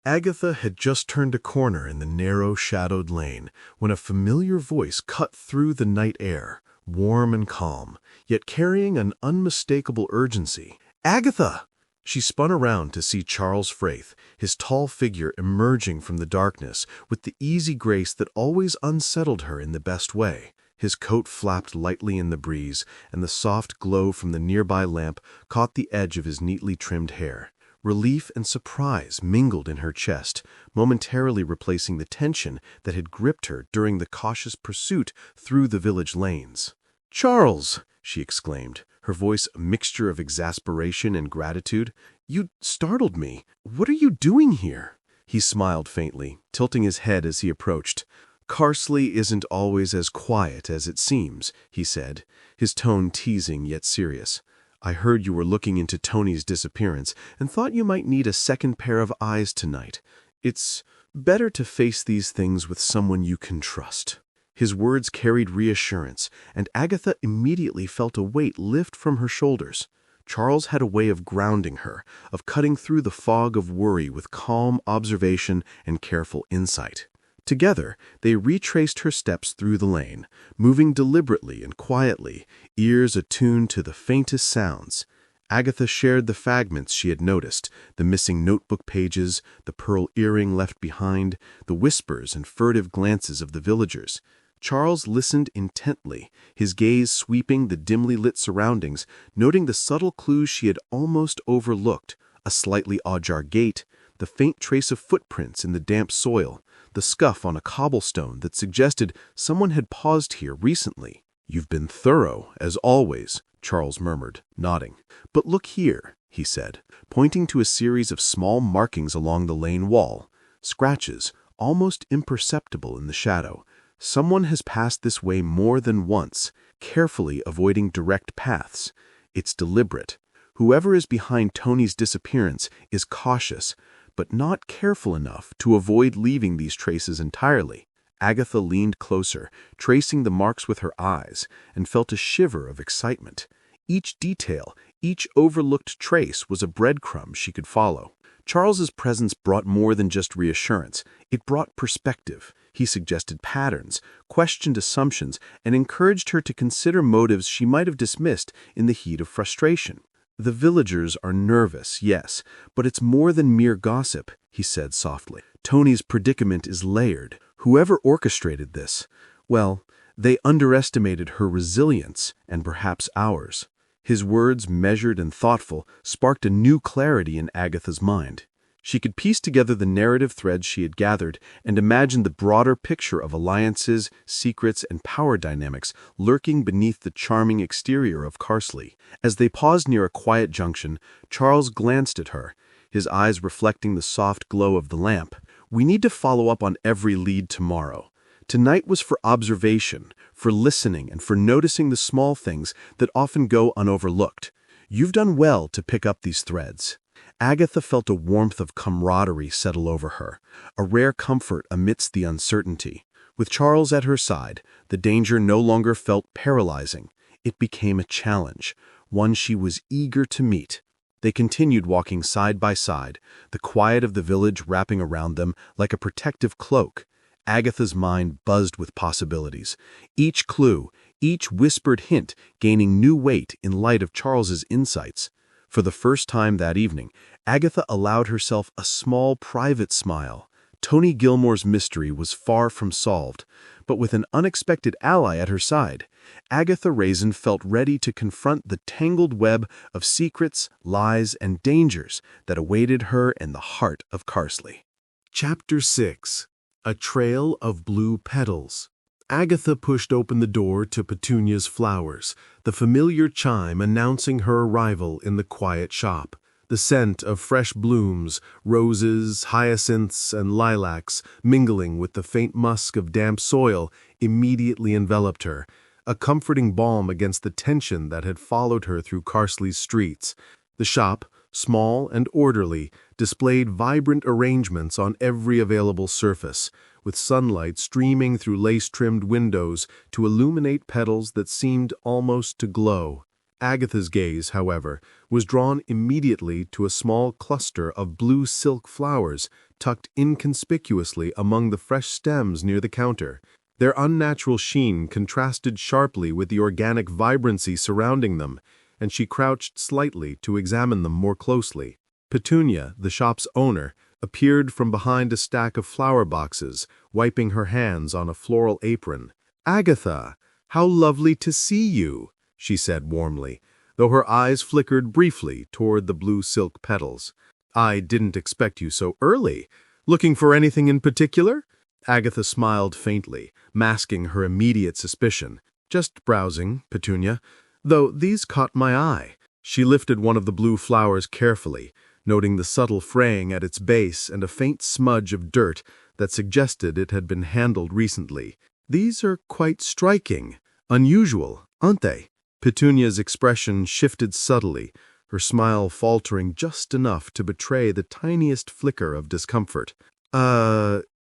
Agatha had just turned a corner in the narrow, shadowed lane when a familiar voice cut through the night air, warm and calm, yet carrying an unmistakable urgency. "Agatha!" She spun around to see Charles Fraith, his tall figure emerging from the darkness with the easy grace that always unsettled her in the best way. His coat flapped lightly in the breeze, and the soft glow from the nearby lamp caught the edge of his neatly trimmed hair. Relief and surprise mingled in her chest, momentarily replacing the tension that had gripped her during the cautious pursuit through the village lanes. "Charles!" she exclaimed, her voice a mixture of exasperation and gratitude. "You startled me. What are you doing here?" He smiled faintly, tilting his head as he approached. "Carsely isn't always as quiet as it seems," he said, his tone teasing yet serious. "I heard you were looking into Toni's disappearance and thought you might need a second pair of eyes tonight. It's better to face these things with someone you can trust." His words carried reassurance, and Agatha immediately felt a weight lift from her shoulders. Charles had a way of grounding her, of cutting through the fog of worry with calm observation and careful insight. Together, they retraced her steps through the lane, moving deliberately and quietly, ears attuned to the faintest sounds. Agatha shared the fragments she had noticed, the missing notebook pages, the pearl earring left behind, the whispers and furtive glances of the villagers. Charles listened intently, his gaze sweeping the dimly lit surroundings, noting the subtle clues she had almost overlooked: a slightly ajar gate, the faint trace of footprints in the damp soil, the scuff on a cobblestone that suggested someone had paused here recently. "You've been thorough, as always," Charles murmured, nodding. "But look here," he said, pointing to a series of small markings along the lane wall, scratches, almost imperceptible in the shadow. "Someone has passed this way more than once, carefully avoiding direct paths. It's deliberate. Whoever is behind Toni's disappearance is cautious, but not careful enough to avoid leaving these traces entirely." Agatha leaned closer, tracing the marks with her eyes, and felt a shiver of excitement. Each detail, each overlooked trace was a breadcrumb she could follow. Charles's presence brought more than just reassurance. It brought perspective. He suggested patterns, questioned assumptions, and encouraged her to consider motives she might have dismissed in the heat of frustration. "The villagers are nervous, yes, but it's more than mere gossip," he said softly. "Toni's predicament is layered. Whoever orchestrated this, well, they underestimated her resilience and perhaps ours." His words, measured and thoughtful, sparked a new clarity in Agatha's mind. She could piece together the narrative threads she had gathered and imagine the broader picture of alliances, secrets, and power dynamics lurking beneath the charming exterior of Carsely. As they paused near a quiet junction, Charles glanced at her, his eyes reflecting the soft glow of the lamp. "We need to follow up on every lead tomorrow. Tonight was for observation, for listening, and for noticing the small things that often go unoverlooked. You've done well to pick up these threads." Agatha felt a warmth of camaraderie settle over her, a rare comfort amidst the uncertainty. With Charles at her side, the danger no longer felt paralyzing. It became a challenge, one she was eager to meet. They continued walking side by side, the quiet of the village wrapping around them like a protective cloak. Agatha's mind buzzed with possibilities, each clue, each whispered hint gaining new weight in light of Charles's insights. For the first time that evening, Agatha allowed herself a small private smile. Toni Gilmour's mystery was far from solved, but with an unexpected ally at her side, Agatha Raisin felt ready to confront the tangled web of secrets, lies, and dangers that awaited her in the heart of Carsely. Chapter 6. A Trail of Blue Petals. Agatha pushed open the door to Petunia's flowers, the familiar chime announcing her arrival in the quiet shop. The scent of fresh blooms, roses, hyacinths, and lilacs, mingling with the faint musk of damp soil, immediately enveloped her, a comforting balm against the tension that had followed her through Carsely's streets. The shop, small and orderly, displayed vibrant arrangements on every available surface, with sunlight streaming through lace-trimmed windows to illuminate petals that seemed almost to glow. Agatha's gaze, however, was drawn immediately to a small cluster of blue silk flowers tucked inconspicuously among the fresh stems near the counter. Their unnatural sheen contrasted sharply with the organic vibrancy surrounding them, and she crouched slightly to examine them more closely. Petunia, the shop's owner, appeared from behind a stack of flower boxes, wiping her hands on a floral apron. "Agatha, how lovely to see you," she said warmly, though her eyes flickered briefly toward the blue silk petals. "I didn't expect you so early. Looking for anything in particular?" Agatha smiled faintly, masking her immediate suspicion. "Just browsing, Petunia, though these caught my eye." She lifted one of the blue flowers carefully, noting the subtle fraying at its base and a faint smudge of dirt that suggested it had been handled recently. "These are quite striking. Unusual, aren't they?" Petunia's expression shifted subtly, her smile faltering just enough to betray the tiniest flicker of discomfort.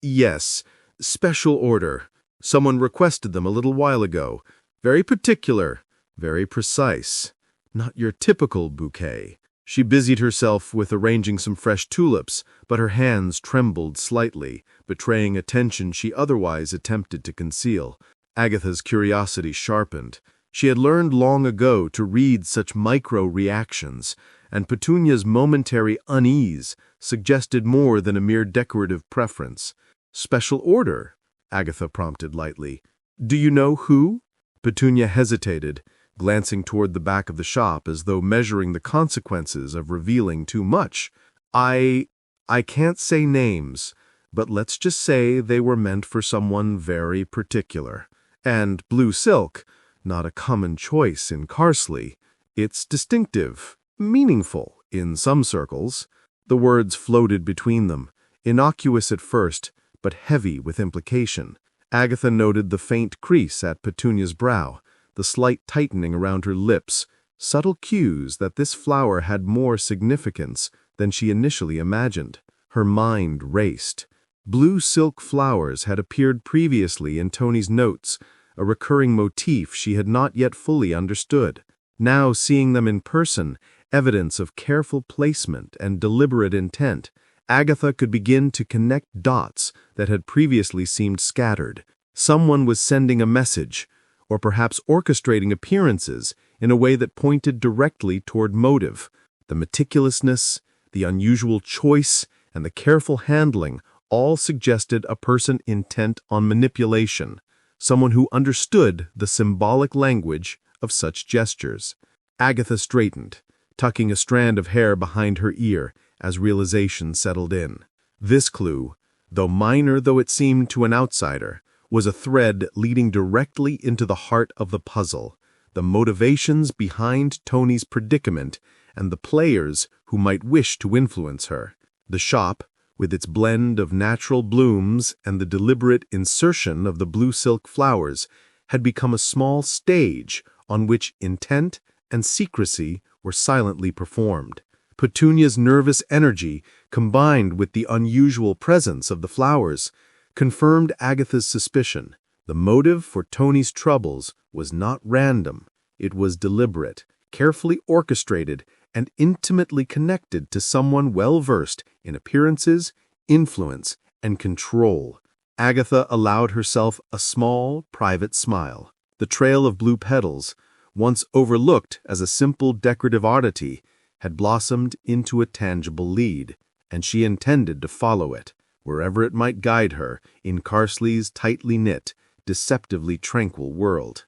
Yes. Special order. Someone requested them a little while ago. Very particular, very precise. Not your typical bouquet." She busied herself with arranging some fresh tulips, but her hands trembled slightly, betraying a tension she otherwise attempted to conceal. Agatha's curiosity sharpened. She had learned long ago to read such micro-reactions, and Petunia's momentary unease suggested more than a mere decorative preference. "Special order?" Agatha prompted lightly. Do you know who? Petunia hesitated, glancing toward the back of the shop as though measuring the consequences of revealing too much. I can't say names, but let's just say they were meant for someone very particular. And blue silk, not a common choice in Carsely. It's distinctive, meaningful in some circles. The words floated between them, innocuous at first, but heavy with implication. Agatha noted the faint crease at Petunia's brow, the slight tightening around her lips, subtle cues that this flower had more significance than she initially imagined. Her mind raced. Blue silk flowers had appeared previously in Toni's notes, a recurring motif she had not yet fully understood. Now, seeing them in person, evidence of careful placement and deliberate intent, Agatha could begin to connect dots that had previously seemed scattered. Someone was sending a message, or perhaps orchestrating appearances in a way that pointed directly toward motive. The meticulousness, the unusual choice, and the careful handling all suggested a person intent on manipulation, someone who understood the symbolic language of such gestures. Agatha straightened, tucking a strand of hair behind her ear as realization settled in. This clue, though minor though it seemed to an outsider, was a thread leading directly into the heart of the puzzle, the motivations behind Toni's predicament and the players who might wish to influence her. The shop, with its blend of natural blooms and the deliberate insertion of the blue silk flowers, had become a small stage on which intent and secrecy were silently performed. Petunia's nervous energy, combined with the unusual presence of the flowers, confirmed Agatha's suspicion. The motive for Toni's troubles was not random. It was deliberate, carefully orchestrated, and intimately connected to someone well-versed in appearances, influence, and control. Agatha allowed herself a small, private smile. The trail of blue petals, once overlooked as a simple decorative oddity, had blossomed into a tangible lead, and she intended to follow it, wherever it might guide her in Carsely's tightly knit, deceptively tranquil world.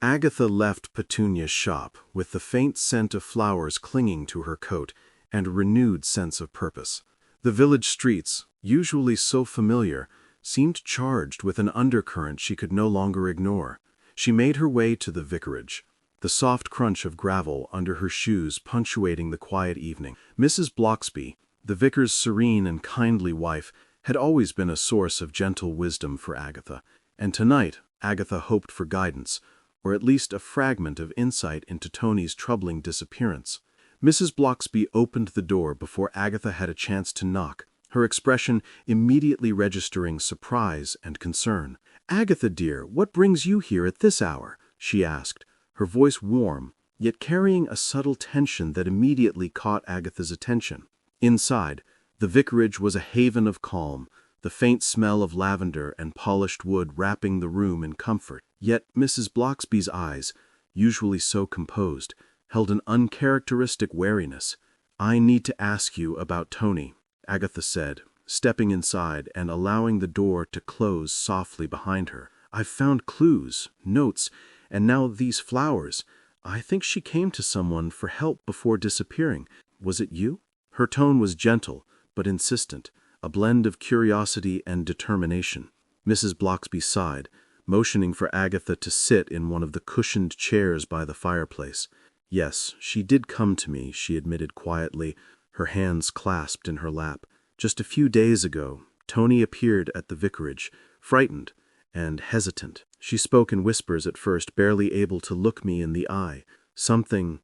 Agatha left Petunia's shop with the faint scent of flowers clinging to her coat and a renewed sense of purpose. The village streets, usually so familiar, seemed charged with an undercurrent she could no longer ignore. She made her way to the vicarage, the soft crunch of gravel under her shoes punctuating the quiet evening. Mrs. Bloxby, the vicar's serene and kindly wife, had always been a source of gentle wisdom for Agatha, and tonight Agatha hoped for guidance, or at least a fragment of insight into Toni's troubling disappearance. Mrs. Bloxby opened the door before Agatha had a chance to knock, her expression immediately registering surprise and concern. "Agatha, dear, what brings you here at this hour?" she asked, her voice warm, yet carrying a subtle tension that immediately caught Agatha's attention. Inside, the vicarage was a haven of calm, the faint smell of lavender and polished wood wrapping the room in comfort. Yet Mrs. Bloxby's eyes, usually so composed, held an uncharacteristic wariness. "I need to ask you about Toni," Agatha said, stepping inside and allowing the door to close softly behind her. "I've found clues, notes, and now these flowers. I think she came to someone for help before disappearing. Was it you?" Her tone was gentle, but insistent, a blend of curiosity and determination. Mrs. Bloxby sighed, motioning for Agatha to sit in one of the cushioned chairs by the fireplace. "Yes, she did come to me," she admitted quietly, her hands clasped in her lap. "Just a few days ago, Toni appeared at the vicarage, frightened and hesitant. She spoke in whispers at first, barely able to look me in the eye. Someone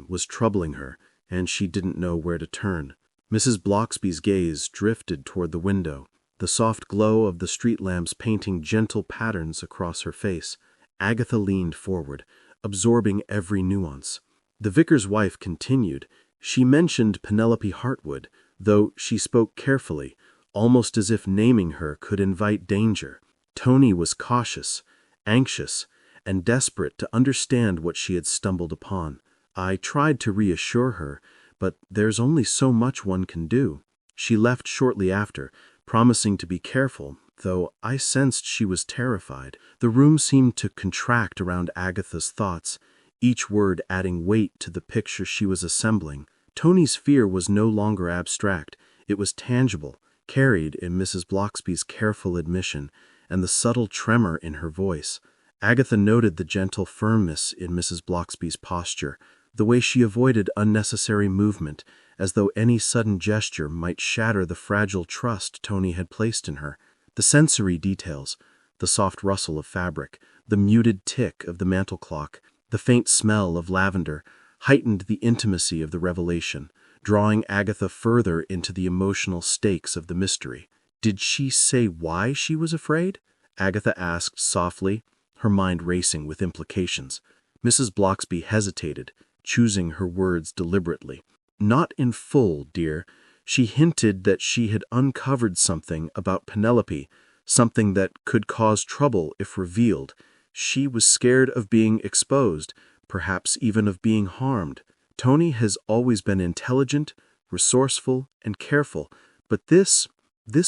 was troubling her, and she didn't know where to turn." Mrs. Bloxby's gaze drifted toward the window, the soft glow of the street lamps painting gentle patterns across her face. Agatha leaned forward, absorbing every nuance. The vicar's wife continued. "She mentioned Penelope Hartwood, though she spoke carefully, almost as if naming her could invite danger. Toni was cautious, anxious, and desperate to understand what she had stumbled upon. I tried to reassure her, but there's only so much one can do. She left shortly after, promising to be careful, though I sensed she was terrified. The room seemed to contract around Agatha's thoughts, each word adding weight to the picture she was assembling. Toni's fear was no longer abstract. It was tangible, carried in Mrs. Blocksby's careful admission, and the subtle tremor in her voice. Agatha noted the gentle firmness in Mrs. Blocksby's posture, the way she avoided unnecessary movement, as though any sudden gesture might shatter the fragile trust Toni had placed in her. The sensory details, the soft rustle of fabric, the muted tick of the mantel clock, the faint smell of lavender, heightened the intimacy of the revelation, drawing Agatha further into the emotional stakes of the mystery. "Did she say why she was afraid?" Agatha asked softly, her mind racing with implications. Mrs. Blocksby hesitated, choosing her words deliberately. "Not in full, dear. She hinted that she had uncovered something about Penelope, something that could cause trouble if revealed. She was scared of being exposed, perhaps even of being harmed. Toni has always been intelligent, resourceful, and careful, but this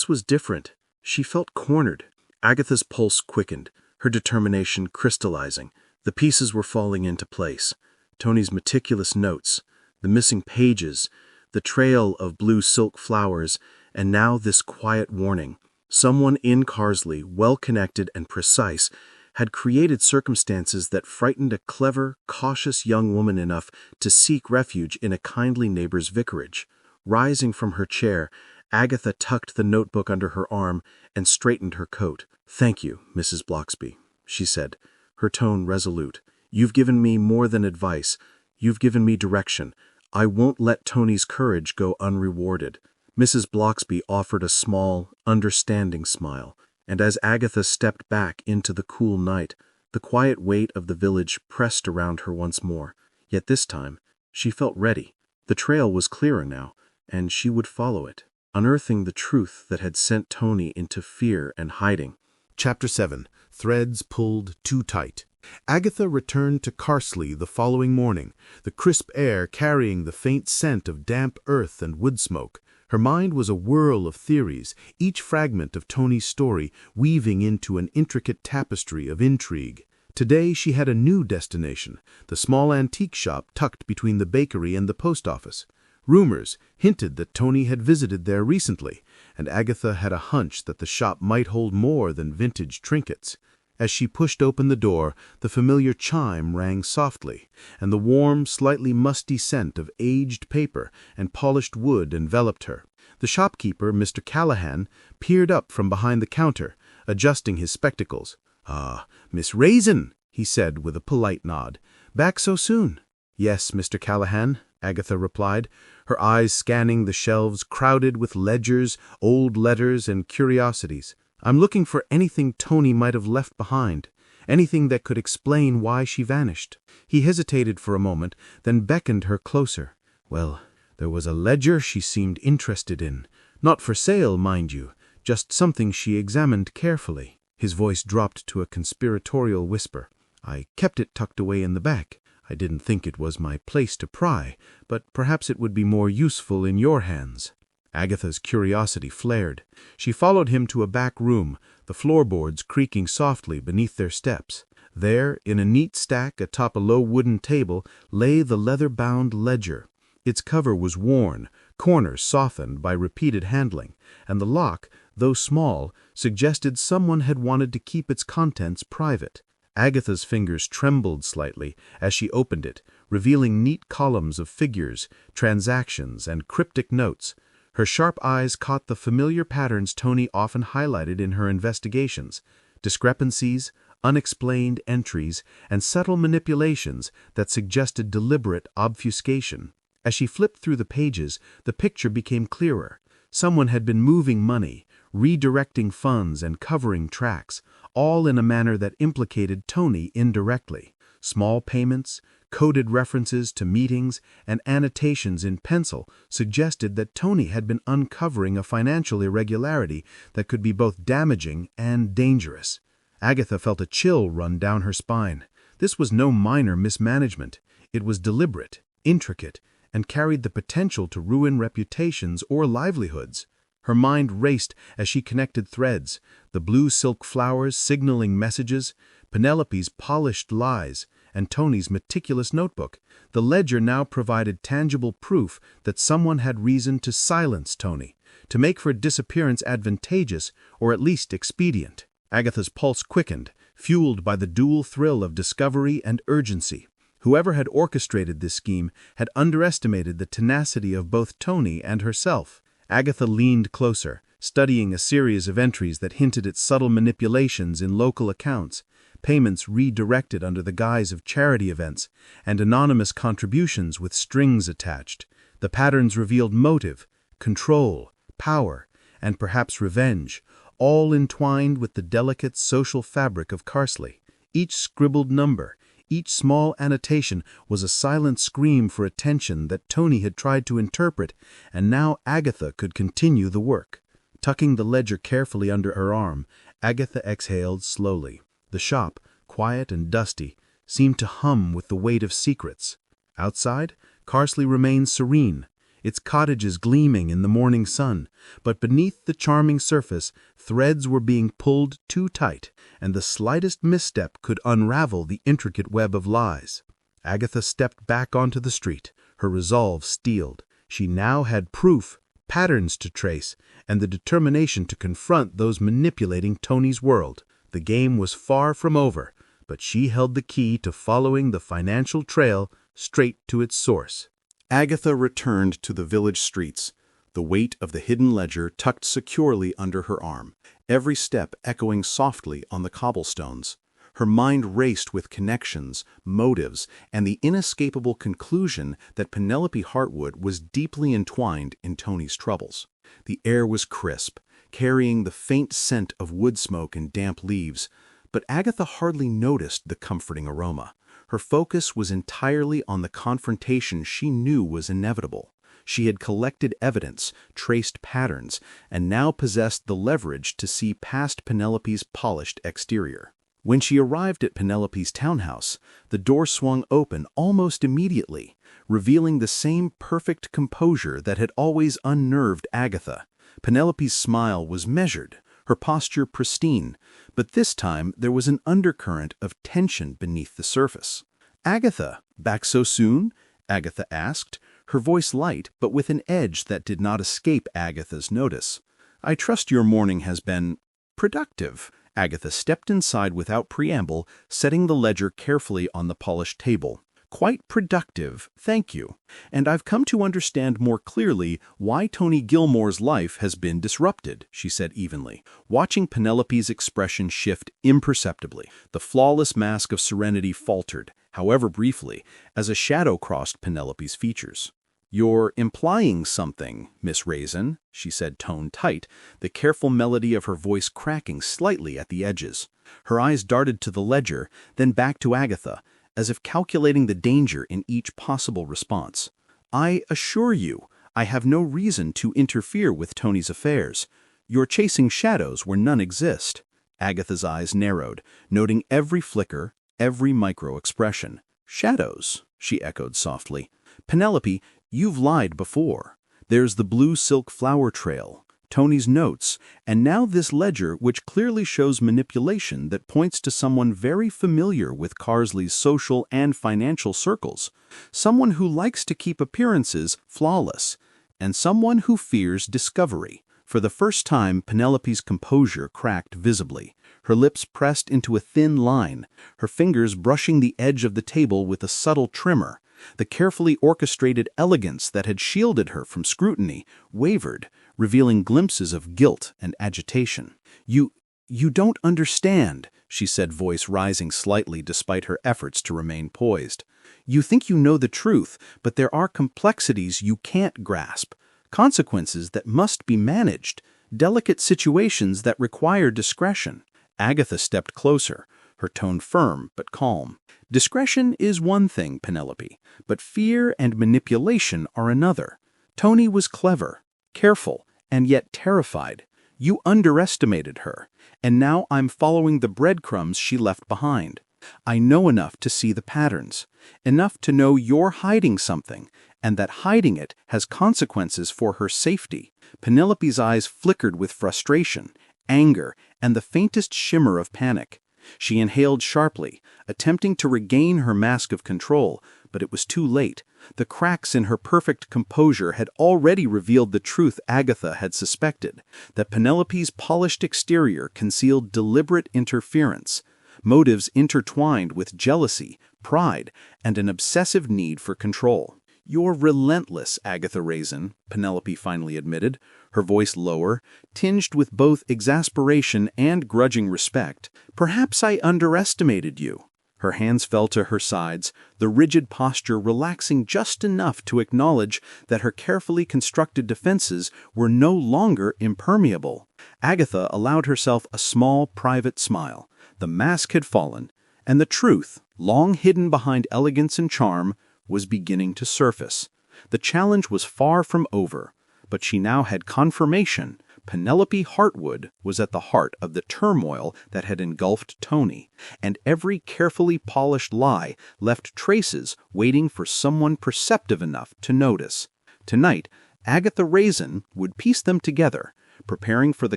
was different. She felt cornered." Agatha's pulse quickened, her determination crystallizing. The pieces were falling into place. Toni's meticulous notes, the missing pages, the trail of blue silk flowers, and now this quiet warning. Someone in Carsely, well-connected and precise, had created circumstances that frightened a clever, cautious young woman enough to seek refuge in a kindly neighbor's vicarage. Rising from her chair, Agatha tucked the notebook under her arm and straightened her coat. "Thank you, Mrs. Blocksby," she said, her tone resolute. "You've given me more than advice. You've given me direction. I won't let Toni's courage go unrewarded." Mrs. Blocksby offered a small, understanding smile, and as Agatha stepped back into the cool night, the quiet weight of the village pressed around her once more. Yet this time, she felt ready. The trail was clearer now, and she would follow it, unearthing the truth that had sent Toni into fear and hiding. Chapter 7. Threads Pulled Too Tight. Agatha returned to Carsely the following morning, the crisp air carrying the faint scent of damp earth and wood smoke. Her mind was a whirl of theories, each fragment of Toni's story weaving into an intricate tapestry of intrigue. Today she had a new destination, the small antique shop tucked between the bakery and the post office. Rumors hinted that Toni had visited there recently, and Agatha had a hunch that the shop might hold more than vintage trinkets. As she pushed open the door, the familiar chime rang softly, and the warm, slightly musty scent of aged paper and polished wood enveloped her. The shopkeeper, Mr. Callahan, peered up from behind the counter, adjusting his spectacles. "Ah, Miss Raisin," he said with a polite nod. "Back so soon?" "Yes, Mr. Callahan," Agatha replied, her eyes scanning the shelves crowded with ledgers, old letters, and curiosities. "I'm looking for anything Toni might have left behind, anything that could explain why she vanished." He hesitated for a moment, then beckoned her closer. "Well, there was a ledger she seemed interested in. Not for sale, mind you, just something she examined carefully." His voice dropped to a conspiratorial whisper. "I kept it tucked away in the back. I didn't think it was my place to pry, but perhaps it would be more useful in your hands." Agatha's curiosity flared. She followed him to a back room, the floorboards creaking softly beneath their steps. There, in a neat stack atop a low wooden table, lay the leather-bound ledger. Its cover was worn, corners softened by repeated handling, and the lock, though small, suggested someone had wanted to keep its contents private. Agatha's fingers trembled slightly as she opened it, revealing neat columns of figures, transactions, and cryptic notes. Her sharp eyes caught the familiar patterns Toni often highlighted in her investigations: discrepancies, unexplained entries, and subtle manipulations that suggested deliberate obfuscation. As she flipped through the pages, the picture became clearer. Someone had been moving money, redirecting funds and covering tracks, all in a manner that implicated Toni indirectly. Small payments, coded references to meetings, and annotations in pencil suggested that Toni had been uncovering a financial irregularity that could be both damaging and dangerous. Agatha felt a chill run down her spine. This was no minor mismanagement. It was deliberate, intricate, and carried the potential to ruin reputations or livelihoods. Her mind raced as she connected threads, the blue silk flowers signaling messages, Penelope's polished lies, and Toni's meticulous notebook. The ledger now provided tangible proof that someone had reason to silence Toni, to make her disappearance advantageous or at least expedient. Agatha's pulse quickened, fueled by the dual thrill of discovery and urgency. Whoever had orchestrated this scheme had underestimated the tenacity of both Toni and herself. Agatha leaned closer, studying a series of entries that hinted at subtle manipulations in local accounts, payments redirected under the guise of charity events, and anonymous contributions with strings attached. The patterns revealed motive, control, power, and perhaps revenge, all entwined with the delicate social fabric of Carsely. Each scribbled number, each small annotation was a silent scream for attention that Toni had tried to interpret, and now Agatha could continue the work. Tucking the ledger carefully under her arm, Agatha exhaled slowly. The shop, quiet and dusty, seemed to hum with the weight of secrets. Outside, Carsely remained serene, its cottages gleaming in the morning sun, but beneath the charming surface, threads were being pulled too tight, and the slightest misstep could unravel the intricate web of lies. Agatha stepped back onto the street, her resolve steeled. She now had proof, patterns to trace, and the determination to confront those manipulating Toni's world. The game was far from over, but she held the key to following the financial trail straight to its source. Agatha returned to the village streets, the weight of the hidden ledger tucked securely under her arm, every step echoing softly on the cobblestones. Her mind raced with connections, motives, and the inescapable conclusion that Penelope Hartwood was deeply entwined in Toni's troubles. The air was crisp, carrying the faint scent of wood smoke and damp leaves, but Agatha hardly noticed the comforting aroma. Her focus was entirely on the confrontation she knew was inevitable. She had collected evidence, traced patterns, and now possessed the leverage to see past Penelope's polished exterior. When she arrived at Penelope's townhouse, the door swung open almost immediately, revealing the same perfect composure that had always unnerved Agatha. Penelope's smile was measured, her posture pristine, but this time there was an undercurrent of tension beneath the surface. "Agatha, back so soon?" Agatha asked, her voice light but with an edge that did not escape Agatha's notice. "I trust your morning has been productive." Agatha stepped inside without preamble, setting the ledger carefully on the polished table. "Quite productive, thank you. And I've come to understand more clearly why Toni Gilmour's life has been disrupted," she said evenly, watching Penelope's expression shift imperceptibly. The flawless mask of serenity faltered, however briefly, as a shadow crossed Penelope's features. "You're implying something, Miss Raisin," she said, tone tight, the careful melody of her voice cracking slightly at the edges. Her eyes darted to the ledger, then back to Agatha, as if calculating the danger in each possible response. "I assure you, I have no reason to interfere with Toni's affairs. You're chasing shadows where none exist." Agatha's eyes narrowed, noting every flicker, every micro-expression. "Shadows," she echoed softly. "Penelope, you've lied before. There's the blue silk flower trail, Toni's notes, and now this ledger which clearly shows manipulation that points to someone very familiar with Carsely's social and financial circles, someone who likes to keep appearances flawless, and someone who fears discovery." For the first time, Penelope's composure cracked visibly, her lips pressed into a thin line, her fingers brushing the edge of the table with a subtle tremor. The carefully orchestrated elegance that had shielded her from scrutiny wavered, revealing glimpses of guilt and agitation. You don't understand," she said, voice rising slightly despite her efforts to remain poised. "You think you know the truth, but there are complexities you can't grasp, consequences that must be managed, delicate situations that require discretion." Agatha stepped closer, her tone firm but calm. "Discretion is one thing, Penelope, but fear and manipulation are another. Toni was clever, careful, and yet terrified. You underestimated her, and now I'm following the breadcrumbs she left behind. I know enough to see the patterns, enough to know you're hiding something, and that hiding it has consequences for her safety." Penelope's eyes flickered with frustration, anger, and the faintest shimmer of panic. She inhaled sharply, attempting to regain her mask of control, but it was too late. The cracks in her perfect composure had already revealed the truth Agatha had suspected, that Penelope's polished exterior concealed deliberate interference, motives intertwined with jealousy, pride, and an obsessive need for control. "You're relentless, Agatha Raisin," Penelope finally admitted, her voice lower, tinged with both exasperation and grudging respect. "Perhaps I underestimated you." Her hands fell to her sides, the rigid posture relaxing just enough to acknowledge that her carefully constructed defenses were no longer impermeable. Agatha allowed herself a small, private smile. The mask had fallen, and the truth, long hidden behind elegance and charm, was beginning to surface. The challenge was far from over, but she now had confirmation. Penelope Hartwood was at the heart of the turmoil that had engulfed Toni, and every carefully polished lie left traces waiting for someone perceptive enough to notice. Tonight, Agatha Raisin would piece them together, preparing for the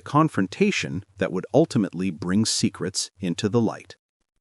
confrontation that would ultimately bring secrets into the light.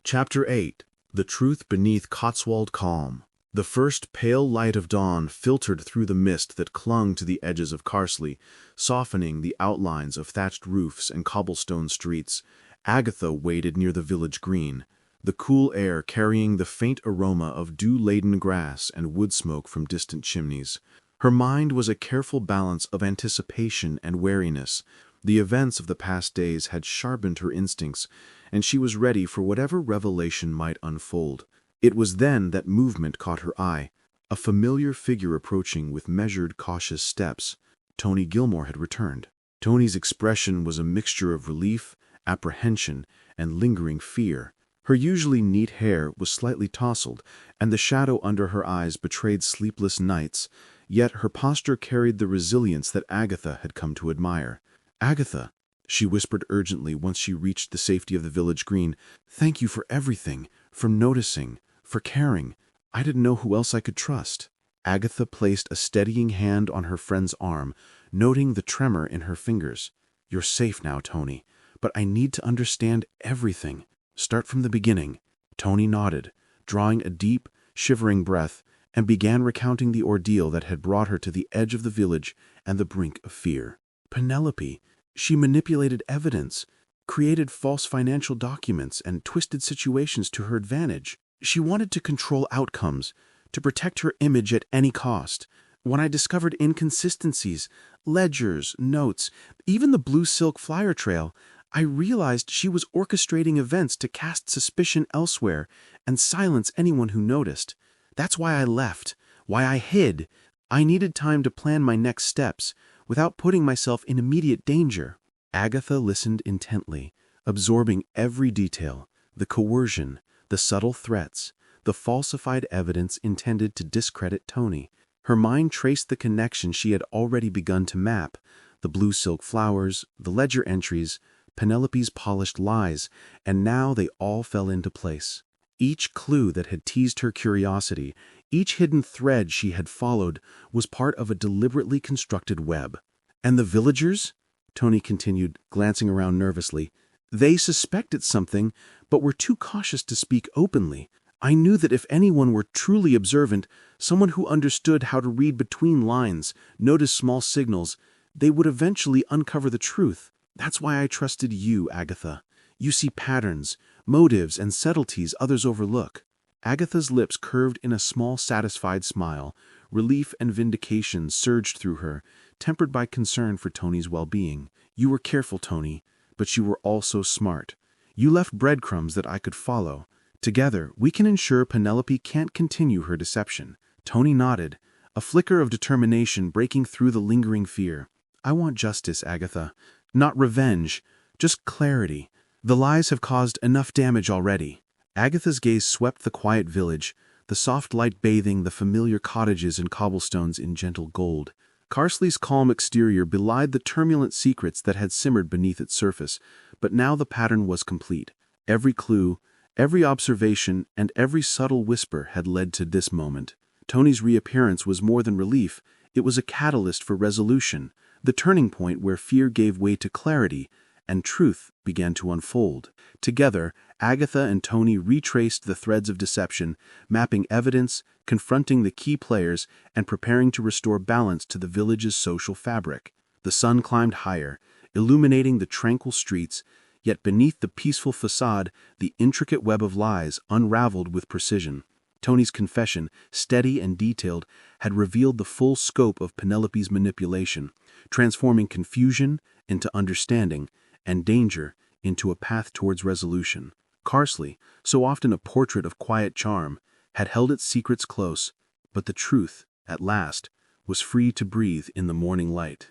Chapter 8. The Truth Beneath Cotswold Calm. The first pale light of dawn filtered through the mist that clung to the edges of Carsely, softening the outlines of thatched roofs and cobblestone streets. Agatha waited near the village green, the cool air carrying the faint aroma of dew-laden grass and wood smoke from distant chimneys. Her mind was a careful balance of anticipation and wariness. The events of the past days had sharpened her instincts, and she was ready for whatever revelation might unfold. It was then that movement caught her eye, a familiar figure approaching with measured, cautious steps. Toni Gilmour had returned. Toni's expression was a mixture of relief, apprehension, and lingering fear. Her usually neat hair was slightly tousled, and the shadow under her eyes betrayed sleepless nights, yet her posture carried the resilience that Agatha had come to admire. "Agatha," she whispered urgently once she reached the safety of the village green, "thank you for everything, for noticing, for caring. I didn't know who else I could trust." Agatha placed a steadying hand on her friend's arm, noting the tremor in her fingers. "You're safe now, Toni, but I need to understand everything. Start from the beginning." Toni nodded, drawing a deep, shivering breath, and began recounting the ordeal that had brought her to the edge of the village and the brink of fear. "Penelope, she manipulated evidence, created false financial documents, and twisted situations to her advantage. She wanted to control outcomes, to protect her image at any cost. When I discovered inconsistencies, ledgers, notes, even the blue silk flyer trail, I realized she was orchestrating events to cast suspicion elsewhere and silence anyone who noticed. That's why I left, why I hid. I needed time to plan my next steps, without putting myself in immediate danger." Agatha listened intently, absorbing every detail, the coercion, the subtle threats, the falsified evidence intended to discredit Toni. Her mind traced the connection she had already begun to map, the blue silk flowers, the ledger entries, Penelope's polished lies, and now they all fell into place. Each clue that had teased her curiosity, each hidden thread she had followed, was part of a deliberately constructed web. "And the villagers?" Toni continued, glancing around nervously. "They suspected something, but were too cautious to speak openly. I knew that if anyone were truly observant, someone who understood how to read between lines, notice small signals, they would eventually uncover the truth. That's why I trusted you, Agatha. You see patterns, motives, and subtleties others overlook." Agatha's lips curved in a small, satisfied smile. Relief and vindication surged through her, tempered by concern for Toni's well-being. "You were careful, Toni, but you were also smart. You left breadcrumbs that I could follow. Together, we can ensure Penelope can't continue her deception." Toni nodded, a flicker of determination breaking through the lingering fear. "I want justice, Agatha. Not revenge, just clarity. The lies have caused enough damage already." Agatha's gaze swept the quiet village, the soft light bathing the familiar cottages and cobblestones in gentle gold. Carsely's calm exterior belied the turbulent secrets that had simmered beneath its surface, but now the pattern was complete. Every clue, Every observation and every subtle whisper had led to this moment. Toni's reappearance was more than relief, it was a catalyst for resolution, the turning point where fear gave way to clarity, and truth began to unfold. Together, Agatha and Toni retraced the threads of deception, mapping evidence, confronting the key players, and preparing to restore balance to the village's social fabric. The sun climbed higher, illuminating the tranquil streets, yet beneath the peaceful facade, the intricate web of lies unraveled with precision. Toni's confession, steady and detailed, had revealed the full scope of Penelope's manipulation, transforming confusion into understanding and danger into a path towards resolution. Carsely, so often a portrait of quiet charm, had held its secrets close, but the truth, at last, was free to breathe in the morning light.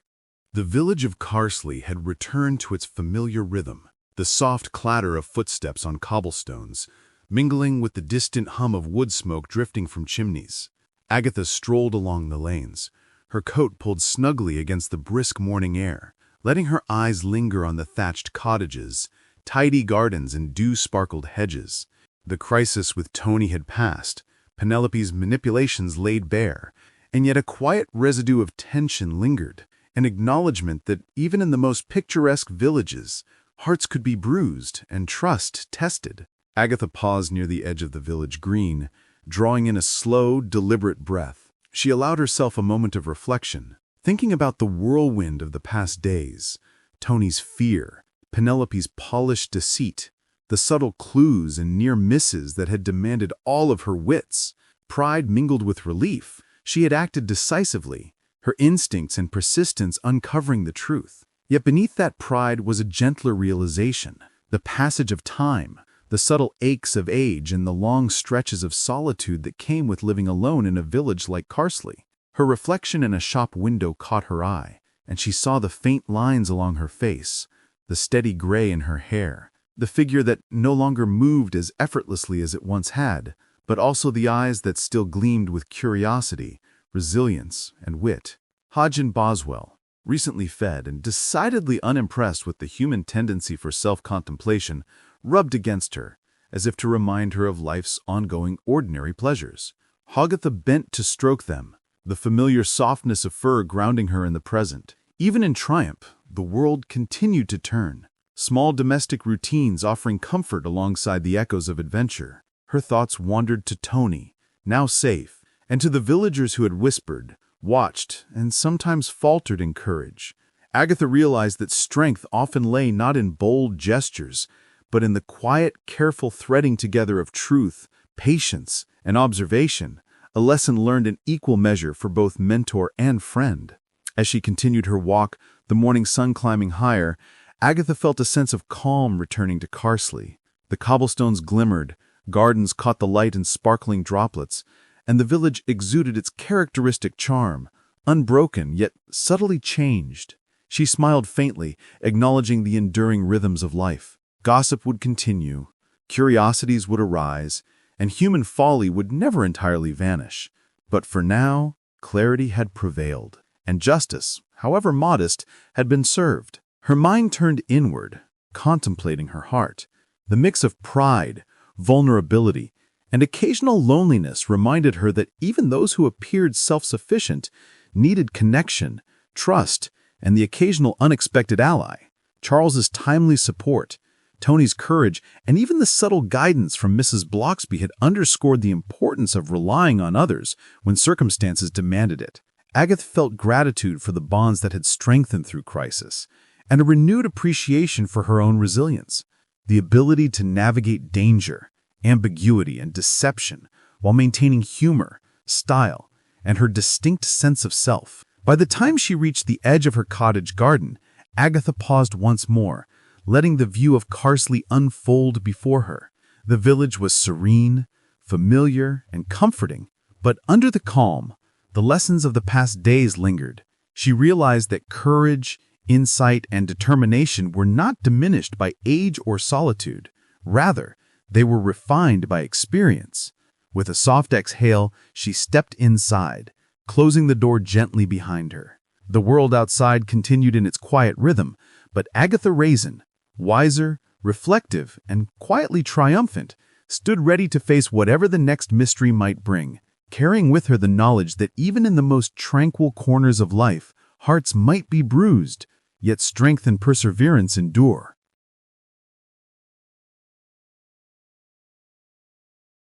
The village of Carsely had returned to its familiar rhythm, the soft clatter of footsteps on cobblestones, mingling with the distant hum of wood smoke drifting from chimneys. Agatha strolled along the lanes, her coat pulled snugly against the brisk morning air, letting her eyes linger on the thatched cottages, tidy gardens and dew-sparkled hedges. The crisis with Toni had passed, Penelope's manipulations laid bare, and yet a quiet residue of tension lingered, an acknowledgement that even in the most picturesque villages, hearts could be bruised and trust tested. Agatha paused near the edge of the village green, drawing in a slow, deliberate breath. She allowed herself a moment of reflection, thinking about the whirlwind of the past days, Toni's fear, Penelope's polished deceit, the subtle clues and near misses that had demanded all of her wits. Pride mingled with relief. She had acted decisively, her instincts and persistence uncovering the truth. Yet beneath that pride was a gentler realization, the passage of time, the subtle aches of age and the long stretches of solitude that came with living alone in a village like Carsely. Her reflection in a shop window caught her eye, and she saw the faint lines along her face, the steady gray in her hair, the figure that no longer moved as effortlessly as it once had, but also the eyes that still gleamed with curiosity, resilience, and wit. Hodgin Boswell, recently fed and decidedly unimpressed with the human tendency for self-contemplation, rubbed against her, as if to remind her of life's ongoing ordinary pleasures. Agatha bent to stroke them, the familiar softness of fur grounding her in the present. Even in triumph, the world continued to turn, small domestic routines offering comfort alongside the echoes of adventure. Her thoughts wandered to Toni, now safe, and to the villagers who had whispered, watched, and sometimes faltered in courage. Agatha realized that strength often lay not in bold gestures, but in the quiet, careful threading together of truth, patience, and observation, a lesson learned in equal measure for both mentor and friend. As she continued her walk, the morning sun climbing higher, Agatha felt a sense of calm returning to Carsely. The cobblestones glimmered, gardens caught the light in sparkling droplets, and the village exuded its characteristic charm, unbroken yet subtly changed. She smiled faintly, acknowledging the enduring rhythms of life. Gossip would continue, curiosities would arise, and human folly would never entirely vanish. But for now, clarity had prevailed, and justice, however modest, had been served. Her mind turned inward, contemplating her heart. The mix of pride, vulnerability, and occasional loneliness reminded her that even those who appeared self-sufficient needed connection, trust, and the occasional unexpected ally. Charles's timely support, Toni's courage, and even the subtle guidance from Mrs. Bloxby had underscored the importance of relying on others when circumstances demanded it. Agatha felt gratitude for the bonds that had strengthened through crisis, and a renewed appreciation for her own resilience, the ability to navigate danger, ambiguity, and deception while maintaining humor, style, and her distinct sense of self. By the time she reached the edge of her cottage garden, Agatha paused once more, letting the view of Carsely unfold before her. The village was serene, familiar, and comforting, but under the calm, the lessons of the past days lingered. She realized that courage, insight, and determination were not diminished by age or solitude. Rather, they were refined by experience. With a soft exhale, she stepped inside, closing the door gently behind her. The world outside continued in its quiet rhythm, but Agatha Raisin, wiser, reflective, and quietly triumphant, stood ready to face whatever the next mystery might bring, carrying with her the knowledge that even in the most tranquil corners of life, hearts might be bruised, yet strength and perseverance endure.